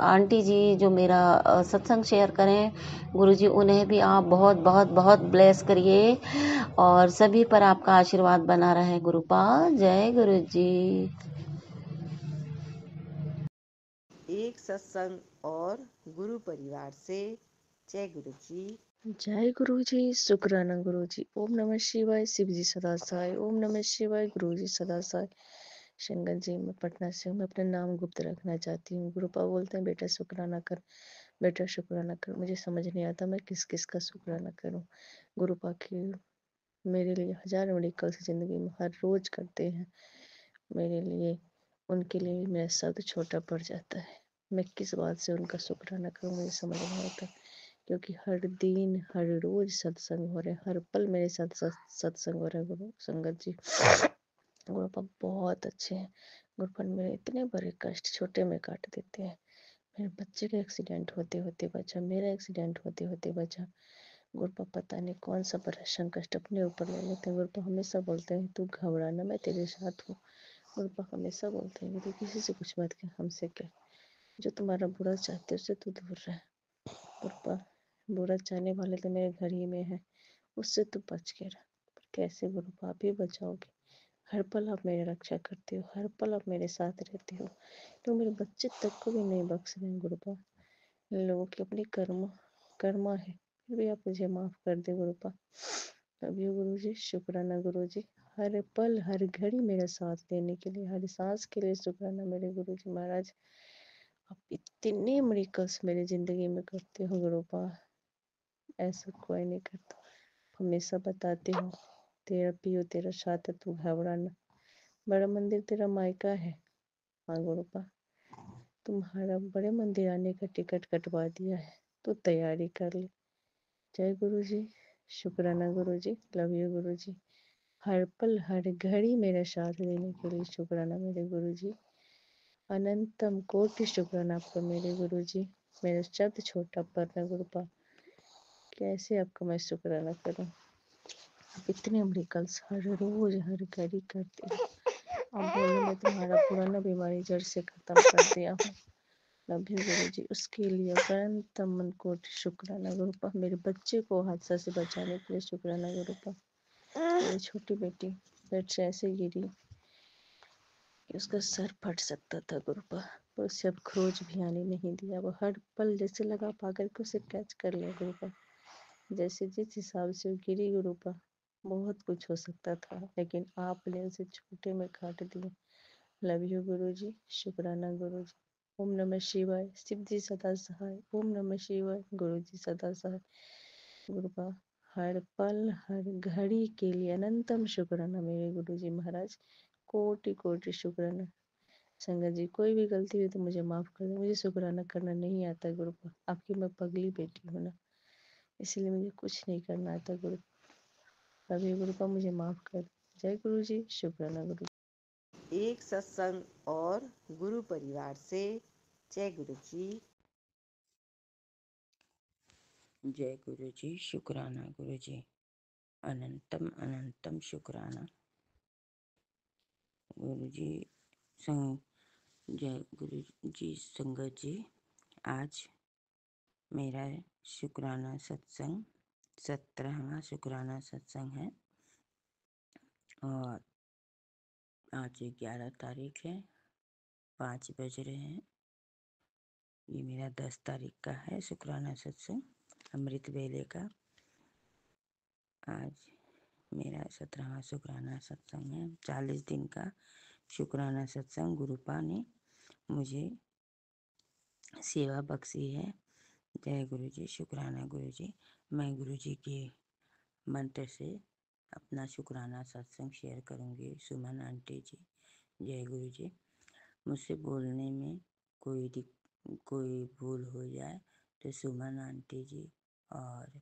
आंटी जी जो मेरा सत्संग शेयर करें। गुरुजी उन्हें भी आप बहुत बहुत बहुत ब्लेस करिए और सभी पर आपका आशीर्वाद बना रहे गुरुपा। जय गुरुजी। एक सत्संग और गुरु परिवार से। जय गुरु जी। जय गुरु जी, शुक्राना गुरु जी। ओम नमः शिवाय, शिव जी सदा सहाय। ओम नमः शिवाय, गुरु जी सदा सहाय। शंकर जी, मैं पटना से हूँ। मैं अपना नाम गुप्त रखना चाहती हूँ। गुरुपा बोलते हैं बेटा शुक्राना कर, बेटा शुक्राना कर। मुझे समझ नहीं आता मैं किस किस का शुक्राना करूँ। गुरुपा की मेरे लिए हजार मेडिकल जिंदगी में हर रोज करते हैं मेरे लिए, उनके लिए मेरा शब्द छोटा पड़ जाता है। मैं किस बात से उनका शुक्राना करूँ मुझे समझ नहीं आता, क्योंकि हर दिन हर रोज सत्संग हो रहे, हर पल मेरे साथ सत्संग हो रहा है। गुरु संगत जी गुरुपा बहुत अच्छे हैं। गुरुपा मेरे इतने बड़े कष्ट छोटे में काट देते हैं। मेरे बच्चे का एक्सीडेंट होते होते बचा, मेरा एक्सीडेंट होते होते बचा। गुरुपा पता नहीं कौन सा बड़ा संकट अपने ऊपर ले लेते हैं। गुरुपा हमेशा बोलते हैं तू घबराना, मैं तेरे साथ हूँ। गुरुपा हमेशा बोलते हैं कि तू किसी से कुछ मत कह, हमसे कह, जो तुम्हारा बुरा चाहते उससे तू दूर रह। गुरुपा बुरा चाहने वाले तो मेरे घर ही में है, उससे तू बच के रह। पर कैसे गुरुपा, आप ही बचाओगे। हर पल आप मेरी रक्षा करते हो, हर पल आप मेरे साथ रहते हो, तो मेरे बच्चे तक को भी नहीं बख्श रहे हैं गुरुपा। लोगों की अपनी कर्मा है, फिर भी आप मुझे माफ कर दे गुरुपा। लव यू गुरु जी, शुक्राना गुरु जी। हर पल हर घड़ी मेरा साथ देने के लिए, हर सांस के लिए शुक्राना मेरे गुरु जी महाराज। आप इतने मिरेकल्स मेरी जिंदगी में करते हो गुरुपा, ऐसा कोई नहीं करता। हमेशा बताते हो तेरा पियो तेरा साथ है, तू घबराना। बड़ा मंदिर तेरा मायका है। हाँ गुरुपा, तुम्हारा बड़े मंदिर आने का टिकट कटवा दिया है, तो तैयारी कर ले। जय गुरु जी, शुक्राना गुरु जी। लव यू गुरु जी। हर पल हर घड़ी मेरा साथ देने के लिए शुक्राना मेरे गुरु जी। अनंतम कोटि शुक्राना आपका मेरे गुरु जी। मेरा शब्द छोटा पड़ना गुरुपा, कैसे आपका मैं शुक्राना करूं। आप इतने मिरेकल्स हर रोज हर घड़ी करते हो। आप बोलो मैं तुम्हारा पुराना बीमारी जड़ से खत्म कर दिया हूँ। लव यू गुरु जी। उसके लिए अनंतम मन कोटि शुक्राना गुरुपा। मेरे बच्चे को हादसा से बचाने के लिए शुक्राना गुरुपा। मेरी छोटी बेटी बेड से ऐसे गिरी कि उसका सर फट सकता था गुरुपा, पर उसे अब खरोच भी आने नहीं दिया। वो हर पल जैसे लगा पाकर के उसे कैच कर लिया गुरुपा। जैसे जिस हिसाब से वो गिरी गुरुपा, बहुत कुछ हो सकता था, लेकिन आपने उसे छोटे में काट दिया। लव यू गुरु जी, शुक्राना गुरु जी। ओम नमः शिवाय, शिव जी सदा सहाय। ओम नमः शिवाय, गुरु जी सदा सहाय। गुरुपा हर पल हर घड़ी के लिए अनंतम शुक्राना मेरे गुरु जी महाराज। कोटि कोटि शुक्राना। संगत जी कोई भी गलती हुई तो मुझे माफ कर दो, मुझे शुक्राना करना नहीं आता गुरुपा। आपकी मैं पगली बेटी हूँ ना, इसलिए मुझे कुछ नहीं करना आता गुरु। अभी गुरुपा मुझे माफ कर। जय गुरु जी, शुक्राना गुरु। एक सत्संग और गुरु परिवार से। जय गुरु जी। जय गुरु जी, शुक्राना गुरु जी। अनंतम अनंतम शुक्राना गुरु जी। जय गुरु जी संगत जी, आज मेरा शुक्राना सत्संग 17वां शुक्राना सत्संग है और आज 11 तारीख है 5 बज रहे हैं। ये मेरा 10 तारीख का है शुक्राना सत्संग, अमृत वेले का। आज मेरा 17वां शुक्राना सत्संग है। 40 दिन का शुक्राना सत्संग गुरुपा ने मुझे सेवा बख्शी है। जय गुरु जी, शुक्राना गुरु जी। मैं गुरु जी के मंत्र से अपना शुक्राना सत्संग शेयर करूँगी। सुमन आंटी जी, जय गुरु जी। मुझसे बोलने में कोई भूल हो जाए तो सुमन आंटी जी और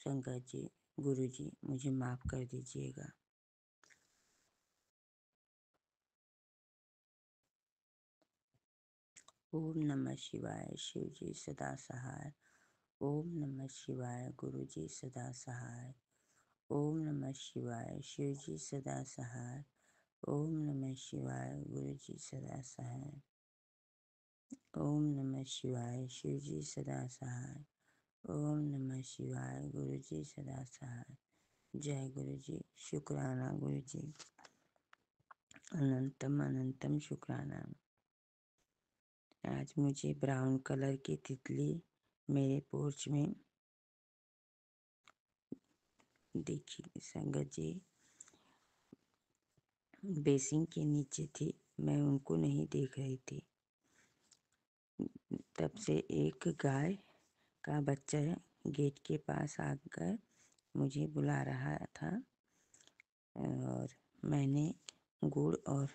शंकर जी, गुरु जी मुझे माफ़ कर दीजिएगा। ओम नमः शिवाय, शिव जी सदा सहाय। ओम नमः शिवाय, गुरु जी सदा सहाय। ओम नमः शिवाय, शिव जी सदा सहाय। ओम नमः शिवाय, गुरु जी सदा सहाय। ओम नमः शिवाय, शिव जी सदा सहाय। ओम नमः शिवाय, गुरु जी सदा सहाय। जय गुरु जी, शुक्राना गुरु जी। अनंतम अनंतम शुक्राना। आज मुझे ब्राउन कलर की तितली मेरे पोर्च में देखी। संगत जी बेसिन के नीचे थी, मैं उनको नहीं देख रही थी। तब से एक गाय का बच्चा गेट के पास आकर मुझे बुला रहा था और मैंने गुड़ और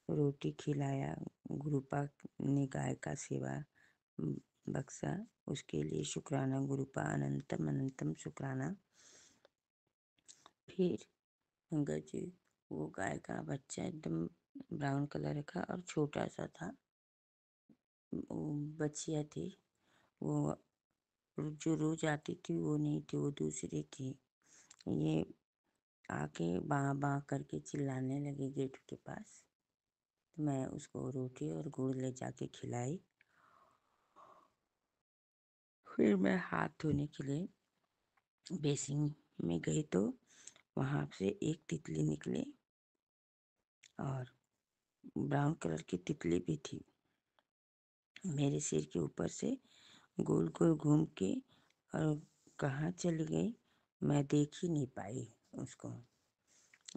रोटी खिलाया। गुरुपा ने गाय का सेवा बख्शा, उसके लिए शुक्राना गुरुपा, अनंतम अनंतम शुक्राना। फिर संगत जी, वो गाय का बच्चा एकदम ब्राउन कलर का और छोटा सा था। वो बच्चियाँ थी, वो जो रोज आती थी वो नहीं थी, वो दूसरी थी। ये आके बाँ बाँ करके चिल्लाने लगी गेट के पास। तो मैं उसको रोटी और गुड़ ले जाके खिलाई। फिर मैं हाथ धोने के लिए बेसिन में गई तो वहाँ से एक तितली निकली और ब्राउन कलर की तितली भी थी। मेरे सिर के ऊपर से गोल गोल घूम के और कहाँ चली गई मैं देख ही नहीं पाई उसको।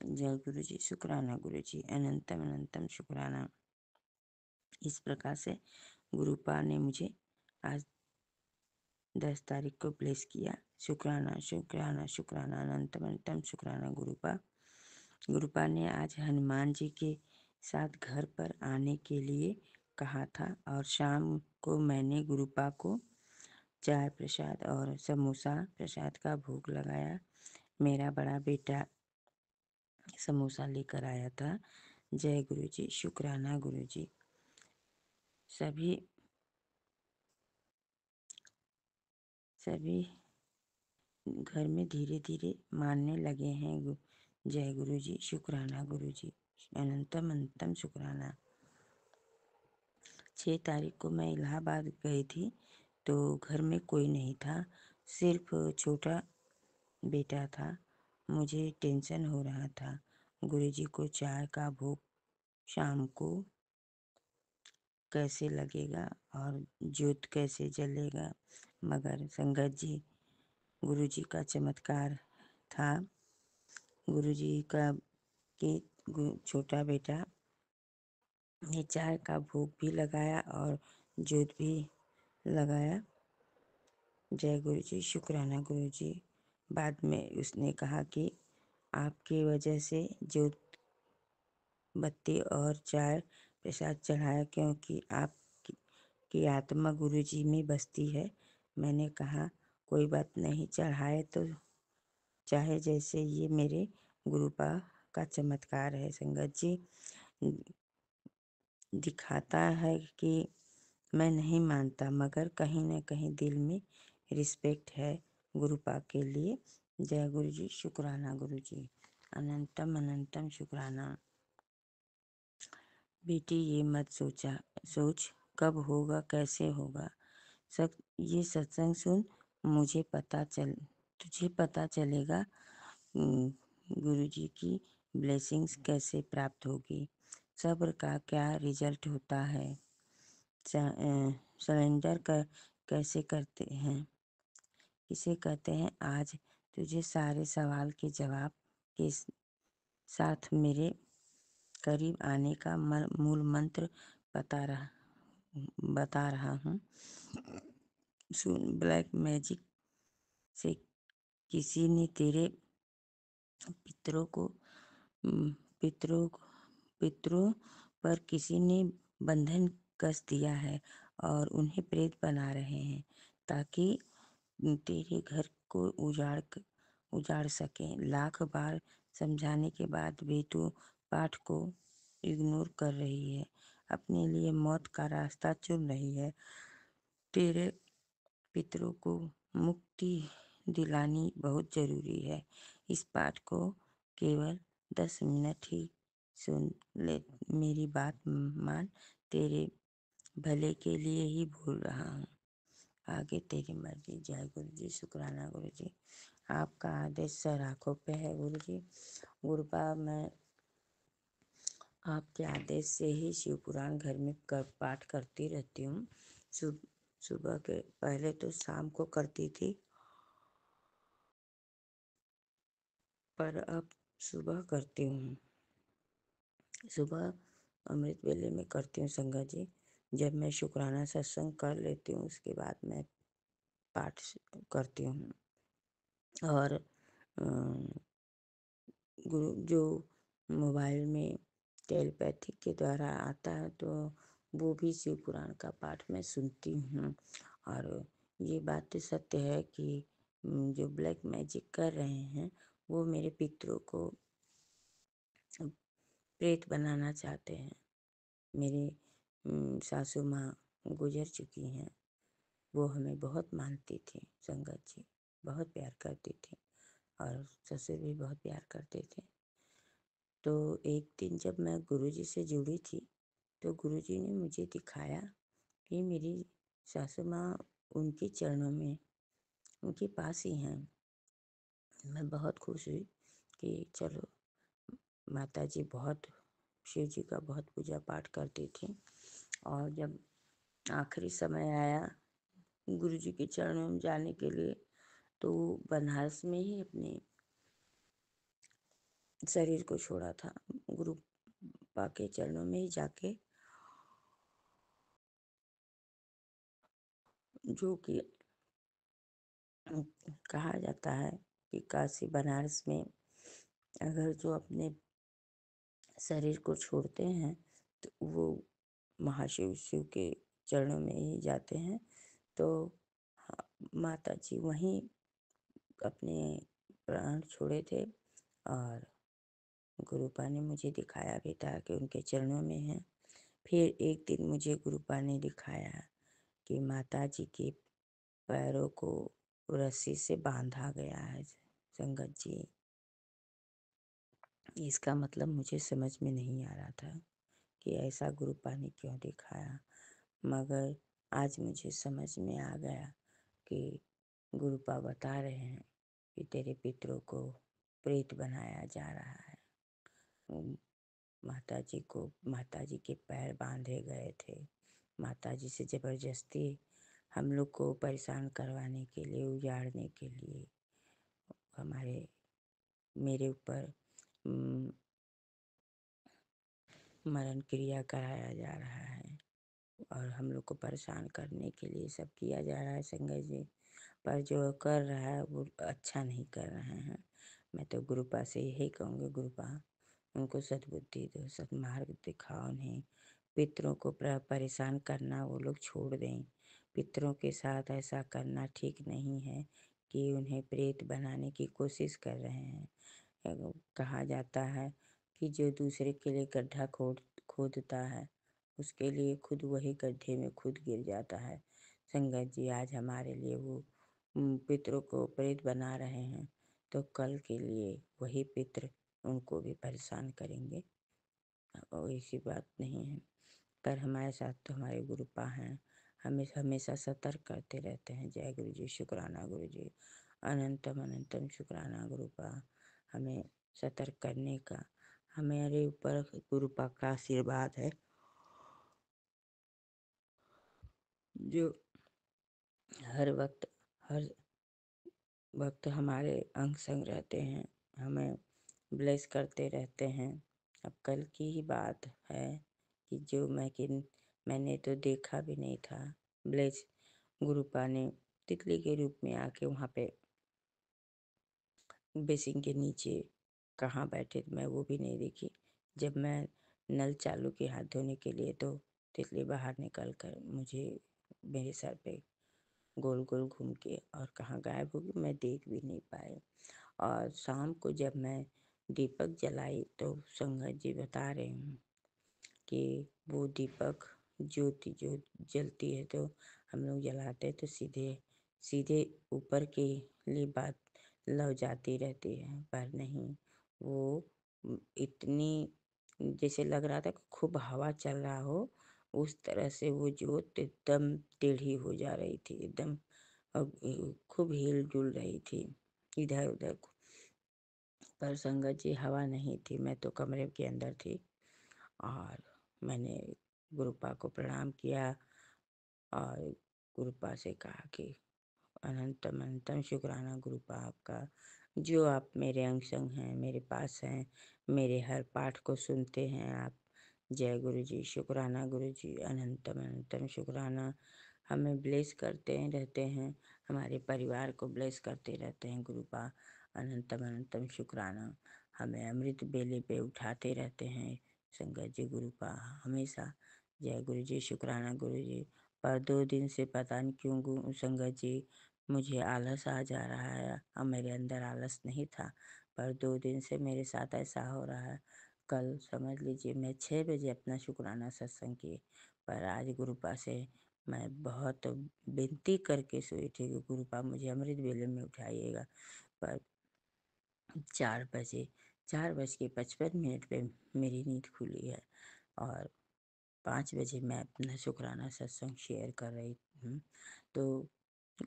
जय गुरु जी, शुक्राना गुरु जी, अनंतम अनंतम शुक्राना। इस प्रकार से गुरुपा ने मुझे आज 10 तारीख को ब्लेस किया। शुक्राना शुक्राना शुक्राना, अनंतम अनंतम शुक्राना गुरुपा। गुरुपा ने आज हनुमान जी के साथ घर पर आने के लिए कहा था और शाम को मैंने गुरुपा को चाय प्रसाद और समोसा प्रसाद का भोग लगाया। मेरा बड़ा बेटा समोसा लेकर आया था। जय गुरु जी, शुक्राना गुरु जी। सभी घर में धीरे धीरे मानने लगे हैं। जय गुरु जी, शुक्राना गुरु जी, अनंतम अनंतम शुक्राना। 6 तारीख को मैं इलाहाबाद गई थी तो घर में कोई नहीं था, सिर्फ छोटा बेटा था। मुझे टेंशन हो रहा था, गुरुजी को चाय का भोग शाम को कैसे लगेगा और ज्योत कैसे जलेगा। मगर संगत जी, गुरुजी का चमत्कार था। गुरुजी का कि छोटा बेटा ने चाय का भोग भी लगाया और ज्योत भी लगाया। जय गुरु जी, शुक्राना गुरु जी। बाद में उसने कहा कि आपकी वजह से ज्योत बत्ती और चाय प्रसाद चढ़ाया क्योंकि आपकी आत्मा गुरु जी में बसती है। मैंने कहा कोई बात नहीं, चढ़ाए तो चाहे जैसे, ये मेरे गुरुपा का चमत्कार है। संगत जी दिखाता है कि मैं नहीं मानता मगर कहीं न कहीं दिल में रिस्पेक्ट है गुरुपा के लिए। जय गुरु जी, शुक्राना गुरु जी, अनंतम अनंतम शुक्राना। बेटी ये मत सोच कब होगा कैसे होगा, सब ये सत्संग सुन, तुझे पता चलेगा गुरु जी की ब्लेसिंग्स कैसे प्राप्त होगी। सब्र का क्या रिजल्ट होता है, सरेंडर कैसे करते हैं, इसे कहते हैं। आज तुझे सारे सवाल के जवाब के साथ मेरे करीब आने का मूल मंत्र बता रहा हूँ। सुन, ब्लैक मैजिक से किसी ने तेरे पितरों पर किसी ने बंधन कस दिया है और उन्हें प्रेत बना रहे हैं ताकि तेरे घर को उजाड़ सके। लाख बार समझाने के बाद भी तू पाठ को इग्नोर कर रही है, अपने लिए मौत का रास्ता चुन रही है। तेरे पितरों को मुक्ति दिलानी बहुत जरूरी है। इस पाठ को केवल 10 मिनट ही सुन ले, मेरी बात मान, तेरे भले के लिए ही बोल रहा हूँ, आगे तेरी मर्जी। जय गुरु जी, शुक्राना गुरु जी। आपका आदेश सर आँखों पे है गुरु जी। गुरुपा, मैं आपके आदेश से ही शिव पुराण घर में पाठ करती रहती हूँ। सुबह के पहले तो शाम को करती थी, पर अब सुबह करती हूँ। सुबह अमृत वेले में करती हूँ संगत जी। जब मैं शुक्राना सत्संग कर लेती हूँ उसके बाद मैं पाठ करती हूँ। और गुरु जो मोबाइल में टेलीपैथिक के द्वारा आता है तो वो भी शिव पुराण का पाठ मैं सुनती हूँ। और ये बात तो सत्य है कि जो ब्लैक मैजिक कर रहे हैं वो मेरे पितरों को प्रेत बनाना चाहते हैं। मेरी सासू माँ गुजर चुकी हैं, वो हमें बहुत मानती थी संगत जी, बहुत प्यार करती थी और ससुर भी बहुत प्यार करते थे। तो एक दिन जब मैं गुरुजी से जुड़ी थी तो गुरुजी ने मुझे दिखाया कि मेरी सासू माँ उनके चरणों में उनके पास ही हैं। मैं बहुत खुश हुई कि चलो, माता जी बहुत शिव जी का बहुत पूजा पाठ करती थी। और जब आखिरी समय आया गुरु जी के चरणों में जाने के लिए तो बनारस में ही अपने शरीर को छोड़ा था। गुरु पा के चरणों में ही जाके, जो कि कहा जाता है कि काशी बनारस में अगर जो अपने शरीर को छोड़ते हैं तो वो महाशिव शिव के चरणों में ही जाते हैं। तो माता जी वहीं अपने प्राण छोड़े थे और गुरुपा ने मुझे दिखाया भी था कि उनके चरणों में है। फिर एक दिन मुझे गुरुपा ने दिखाया कि माता जी के पैरों को रस्सी से बांधा गया है संगत जी। इसका मतलब मुझे समझ में नहीं आ रहा था कि ऐसा गुरुपा ने क्यों दिखाया, मगर आज मुझे समझ में आ गया कि गुरुपा बता रहे हैं कि तेरे पितरों को प्रेत बनाया जा रहा है। माता जी के पैर बांधे गए थे। माता जी से जबरदस्ती हम लोग को परेशान करवाने के लिए, उजाड़ने के लिए मेरे ऊपर मरण क्रिया कराया जा रहा है और हम लोग को परेशान करने के लिए सब किया जा रहा है संगत जी। पर जो कर रहा है वो अच्छा नहीं कर रहे हैं। मैं तो गुरुपा से यही कहूँगी, गुरुपा उनको सद्बुद्धि दो, सद्मार्ग दिखाओ उन्हें। पितरों को परेशान करना वो लोग छोड़ दें। पितरों के साथ ऐसा करना ठीक नहीं है कि उन्हें प्रेत बनाने की कोशिश कर रहे हैं। कहा जाता है कि जो दूसरे के लिए गड्ढा खोदता है उसके लिए खुद वही गड्ढे में खुद गिर जाता है। संगत जी, आज हमारे लिए वो पितरों को प्रेत बना रहे हैं तो कल के लिए वही पितर उनको भी परेशान करेंगे। और ऐसी बात नहीं है, पर हमारे साथ तो हमारे गुरुपा हैं, हमें हमेशा सतर्क करते रहते हैं। जय गुरु जी, शुक्राना गुरु जी, अनंतम अनंतम शुक्राना गुरुपा, हमें सतर्क करने का, हमारे ऊपर गुरुपा का आशीर्वाद है जो हर वक्त हमारे अंग संग रहते हैं, हमें ब्लेस करते रहते हैं। अब कल की ही बात है कि जो मैंने तो देखा भी नहीं था, ब्लेस गुरुपा ने तितली के रूप में आके वहाँ पे बेसिन के नीचे कहाँ बैठे मैं वो भी नहीं देखी। जब मैं नल चालू किया हाथ धोने के लिए तो तितली बाहर निकल कर मुझे मेरे सर पे गोल गोल घूम के और कहाँ गायब हो गई मैं देख भी नहीं पाई। और शाम को जब मैं दीपक जलाई तो संगत जी बता रहे हैं कि वो दीपक ज्योति जो जलती है तो हम लोग जलाते हैं तो सीधे सीधे ऊपर के लिए बात लव जाती रहती है, पर नहीं वो इतनी जैसे लग रहा था कि खूब हवा चल रहा हो, उस तरह से वो ज्योत एकदम टेढ़ी हो जा रही थी एकदम, और खूब हिल डुल रही थी इधर उधर। पर संगत जी हवा नहीं थी, मैं तो कमरे के अंदर थी और मैंने गुरुपा को प्रणाम किया और गुरुपा से कहा कि अनंतम अनंतम शुक्राना गुरुपा आपका, जो आप मेरे अंग संग हैं, मेरे पास हैं, मेरे हर पाठ को सुनते हैं आप। जय गुरु जी, शुक्राना गुरु जी, अनंतम अनंतम शुक्राना। हमें ब्लेस करते रहते हैं, हमारे परिवार को ब्लेस करते रहते हैं गुरुपा, अनंतम अनंतम शुक्राना। हमें अमृत बेले पे उठाते रहते हैं संगत जी गुरुपा हमेशा। जय गुरु जी, शुक्राना गुरु जी। पर 2 दिन से पता नहीं क्यों संगत जी मुझे आलस आ जा रहा है, अब मेरे अंदर आलस नहीं था, पर 2 दिन से मेरे साथ ऐसा हो रहा है। कल समझ लीजिए मैं 6 बजे अपना शुक्राना सत्संग किए, पर आज गुरुपा से मैं बहुत विनती करके सोई थी कि गुरुपा मुझे अमृत बेले में उठाइएगा, पर 4:55 पे मेरी नींद खुली है और 5 बजे मैं अपना शुक्राना सत्संग शेयर कर रही हूँ। तो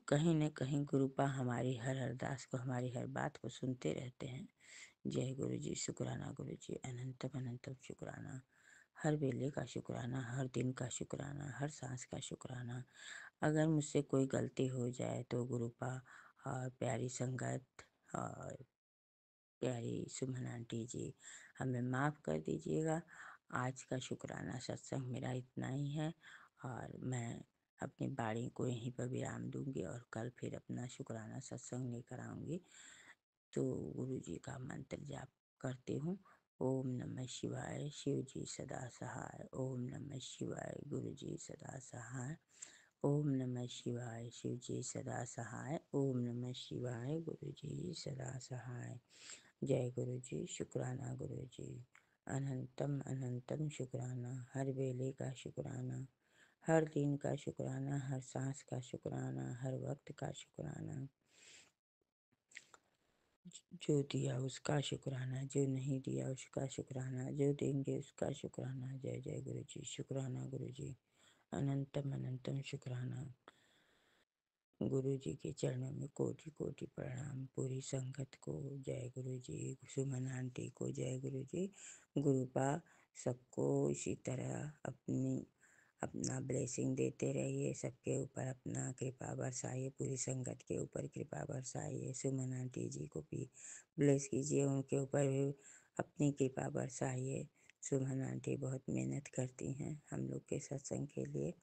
कहीं न कहीं गुरुपा हमारी हर अरदास को, हमारी हर बात को सुनते रहते हैं। जय गुरु जी, शुक्राना गुरु जी, अनंतम अनंतम शुक्राना। हर वेले का शुक्राना, हर दिन का शुक्राना, हर सांस का शुक्राना। अगर मुझसे कोई गलती हो जाए तो गुरुपा और प्यारी संगत और प्यारी सुमन आंटी जी हमें माफ़ कर दीजिएगा। आज का शुक्राना सत्संग मेरा इतना ही है और मैं अपनी बाणी को यहीं पर विराम दूंगी और कल फिर अपना शुक्राना सत्संग लेकर आऊँगी। तो गुरु जी का मंत्र जाप करती हूँ। ओम नमः शिवाय, शिव जी सदा सहाय। ओम नमः शिवाय, गुरु जी सदा सहाय। ओम नमः शिवाय, शिव जी सदा सहाय। ओम नमः शिवाय, गुरु जी सदा सहाय। जय गुरु जी, शुक्राना गुरु जी, अनंतम अनंतम शुक्राना। हर वेले का शुक्राना, हर दिन का शुक्राना, हर सांस का शुक्राना, हर वक्त का शुक्राना। जो दिया उसका शुक्राना, जो नहीं दिया उसका शुक्राना, जो देंगे उसका शुक्राना। जय जय गुरु जी, शुक्राना गुरु जी, अनंतम अनंतम शुक्राना। गुरु जी के चरणों में कोटि कोटि प्रणाम, पूरी संगत को जय गुरु जी, सुमन आंटी को जय गुरु जी। गुरुपा सबको इसी तरह अपना ब्लेसिंग देते रहिए, सबके ऊपर अपना कृपा बरसाइए, पूरी संगत के ऊपर कृपा बरसाइए। सुमन आंटी जी को भी ब्लेस कीजिए, उनके ऊपर भी अपनी कृपा बरसाइए। सुमन आंटी बहुत मेहनत करती हैं हम लोग के सत्संग के लिए,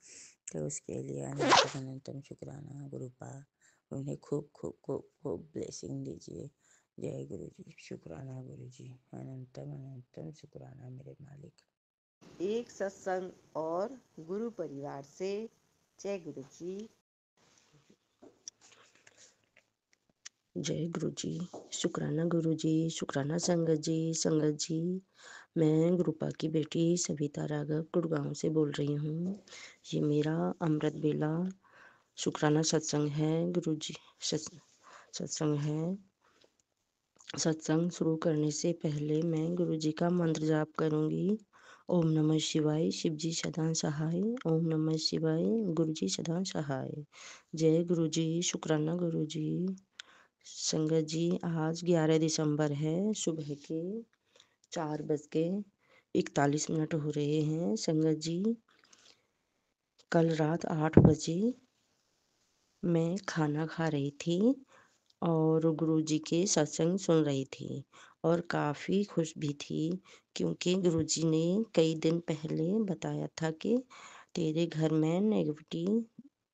तो उसके लिए अनंतम अनंतम शुक्राना गुरुपा। उन्हें खूब खूब खूब खूब ब्लेसिंग दीजिए। जय गुरु जी, शुक्राना गुरु जी, अनंतम अनंतम शुक्राना मेरे मालिक। एक सत्संग और गुरु परिवार से। जय गुरु जी। जय गुरु जी, शुक्राना गुरु जी, शुक्राना संगत जी। मैं गुरुपा की बेटी सविता राघव गुड़गांव से बोल रही हूँ। ये मेरा अमृत बेला शुक्राना सत्संग है गुरु जी। सत्संग है। सत्संग शुरू करने से पहले मैं गुरु जी का मंत्र जाप करूँगी। ओम नमः शिवाय, शिव जी सदा सहाय। ओम नमः शिवाय, गुरु जी सदा सहाय। जय गुरु जी, शुक्राना गुरु जी। संगत जी, आज 11 दिसंबर है, सुबह के 4:41 हो रहे हैं। संगत जी, कल रात 8 बजे मैं खाना खा रही थी और गुरुजी के सत्संग सुन रही थी और काफ़ी खुश भी थी, क्योंकि गुरुजी ने कई दिन पहले बताया था कि तेरे घर में नेगेटिविटी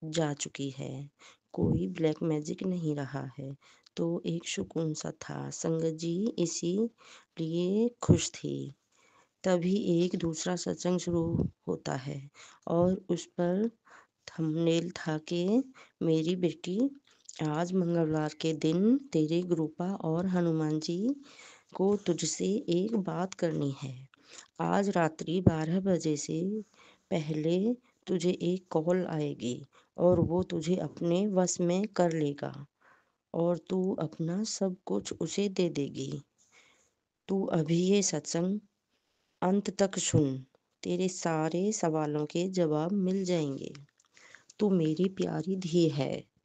जा चुकी है, कोई ब्लैक मैजिक नहीं रहा है। तो एक सुकून सा था। संगत जी इसीलिए खुश थी। तभी एक दूसरा सत्संग शुरू होता है और उस पर थंबनेल था कि मेरी बेटी, आज मंगलवार के दिन तेरे गुरुपा और हनुमान जी को तुझसे एक बात करनी है। आज रात्रि 12 बजे से पहले तुझे एक कॉल आएगी और वो तुझे अपने वश में कर लेगा और तू अपना सब कुछ उसे दे देगी। तू अभी ये सत्संग अंत तक सुन, तेरे सारे सवालों के जवाब मिल जाएंगे। तू मेरी प्यारी धी है,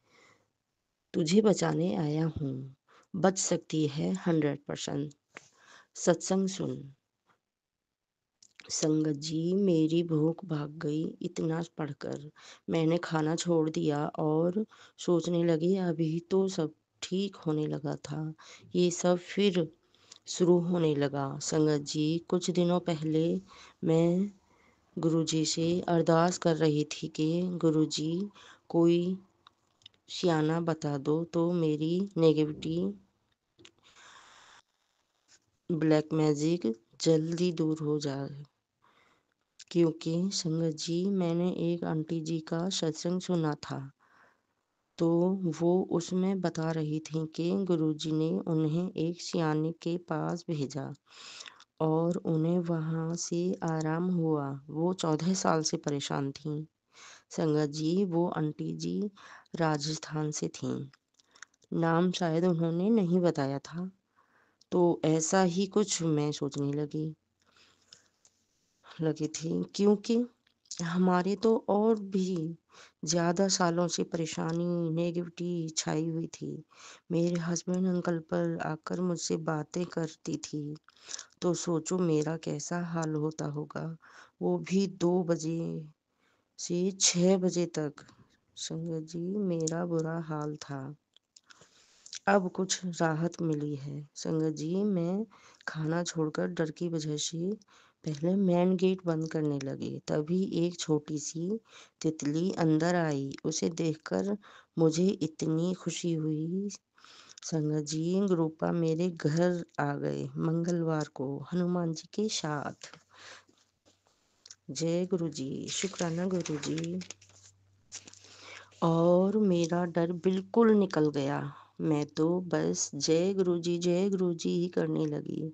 तुझे बचाने आया हूँ, बच सकती है 100%। सत्संग सुन। संगत जी, मेरी भूख भाग गई। इतना पढ़कर मैंने खाना छोड़ दिया और सोचने लगी अभी तो सब ठीक होने लगा था, ये सब फिर शुरू होने लगा। संगत जी, कुछ दिनों पहले मैं गुरुजी से अरदास कर रही थी कि गुरुजी कोई सियाना बता दो तो मेरी नेगेटिविटी ब्लैक मैजिक जल्दी दूर हो जाए। क्योंकि संगत जी, मैंने एक आंटी जी का सत्संग सुना था, तो वो उसमें बता रही थी कि गुरुजी ने उन्हें एक सियाने के पास भेजा और उन्हें वहाँ से आराम हुआ। वो 14 साल से परेशान थी। संगत जी, वो आंटी जी राजस्थान से थीं। नाम शायद उन्होंने नहीं बताया था। तो ऐसा ही कुछ मैं सोचने लगी थी, क्योंकि हमारे तो और भी ज़्यादा सालों से परेशानी नेगेटिविटी छाई हुई थी। मेरे हस्बैंड अंकल पर आकर मुझसे बातें करती थी, तो सोचो मेरा कैसा हाल होता होगा, वो भी 2 बजे से 6 बजे तक। संगत जी, मेरा बुरा हाल था। अब कुछ राहत मिली है। संगत जी, मैं खाना छोड़कर डर की वजह से पहले मेन गेट बंद करने लगी। तभी एक छोटी सी तितली अंदर आई। उसे देखकर मुझे इतनी खुशी हुई। संगत जी, गुरुपा मेरे घर आ गए मंगलवार को हनुमान जी के साथ। जय गुरु जी, शुक्राना गुरु जी। और मेरा डर बिल्कुल निकल गया। मैं तो बस जय गुरु जी ही करने लगी।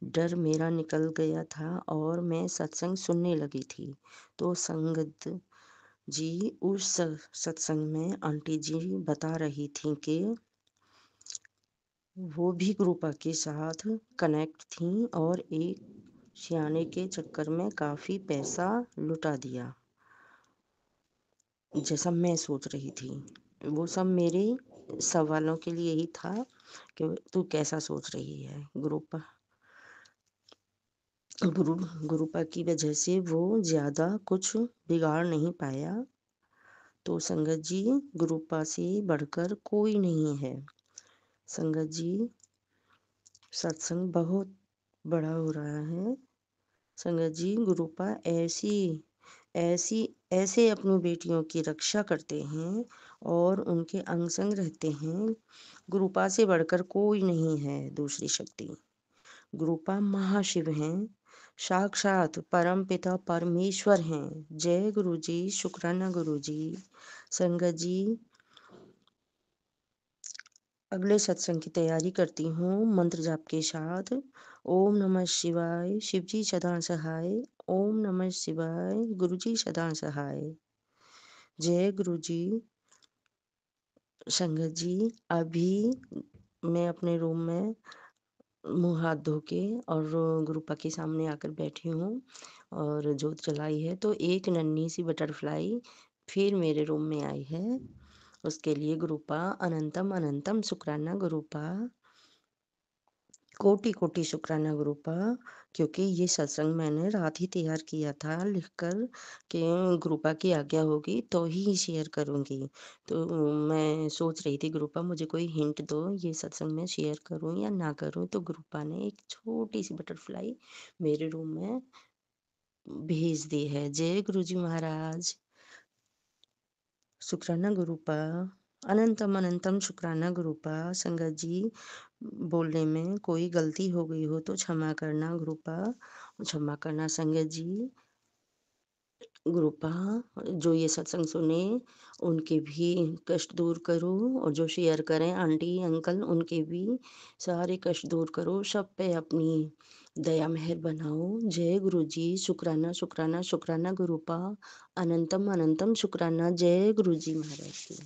डर मेरा निकल गया था और मैं सत्संग सुनने लगी थी। तो संगत जी, उस सत्संग में आंटी जी बता रही थी कि वो भी गुरुपा के साथ कनेक्ट थी और एक सियाने के चक्कर में काफ़ी पैसा लुटा दिया, जैसा मैं सोच रही थी। वो सब मेरे सवालों के लिए ही था कि तू कैसा सोच रही है। गुरुपा की वजह से वो ज़्यादा कुछ बिगाड़ नहीं पाया। तो संगत जी, गुरुपा से बढ़कर कोई नहीं है। संगत जी, सत्संग बहुत बड़ा हो रहा है। संगत जी, गुरुपा ऐसे अपनी बेटियों की रक्षा करते हैं और उनके अंग संग रहते हैं। गुरुपा से बढ़कर कोई नहीं है दूसरी शक्ति। गुरुपा महाशिव हैं, साक्षात परम पिता परमेश्वर हैं। जय गुरु जी, शुक्राना गुरु जी। संगत जी, अगले सत्संग की तैयारी करती हूँ मंत्र जाप के साथ। ओम नमः शिवाय, शिवजी सदा सहाय। ओम नमः शिवाय, गुरुजी सदा सहाय। जय गुरु जी। संगत जी, अभी मैं अपने रूम में मुंह हाथ धो के और गुरुपा के सामने आकर बैठी हूँ और जोत जलाई है, तो एक नन्ही सी बटरफ्लाई फिर मेरे रूम में आई है। उसके लिए गुरुपा अनंतम अनंतम शुक्राना गुरुपा। कोटि कोटि शुक्राना गुरुपा, क्योंकि ये सत्संग मैंने रात ही तैयार किया था लिखकर कि गुरुपा की आज्ञा होगी तो ही शेयर करूँगी। तो मैं सोच रही थी गुरुपा मुझे कोई हिंट दो, ये सत्संग मैं शेयर करूँ या ना करूँ। तो गुरुपा ने एक छोटी सी बटरफ्लाई मेरे रूम में भेज दी है। जय गुरुजी महाराज। शुक्राना गुरुपा, अनंतम अनंतम शुक्राना गुरुपा। संगत जी, बोलने में कोई गलती हो गई हो तो क्षमा करना गुरुपा, क्षमा करना संगत जी। गुरुपा, जो ये सत्संग सुने उनके भी कष्ट दूर करो, और जो शेयर करें आंटी अंकल उनके भी सारे कष्ट दूर करो, सब पे अपनी दया मेहर बनाओ। जय गुरु जी। शुक्राना शुक्राना शुक्राना गुरुपा, अनंतम अनंतम शुक्राना। जय गुरु जी महाराज की।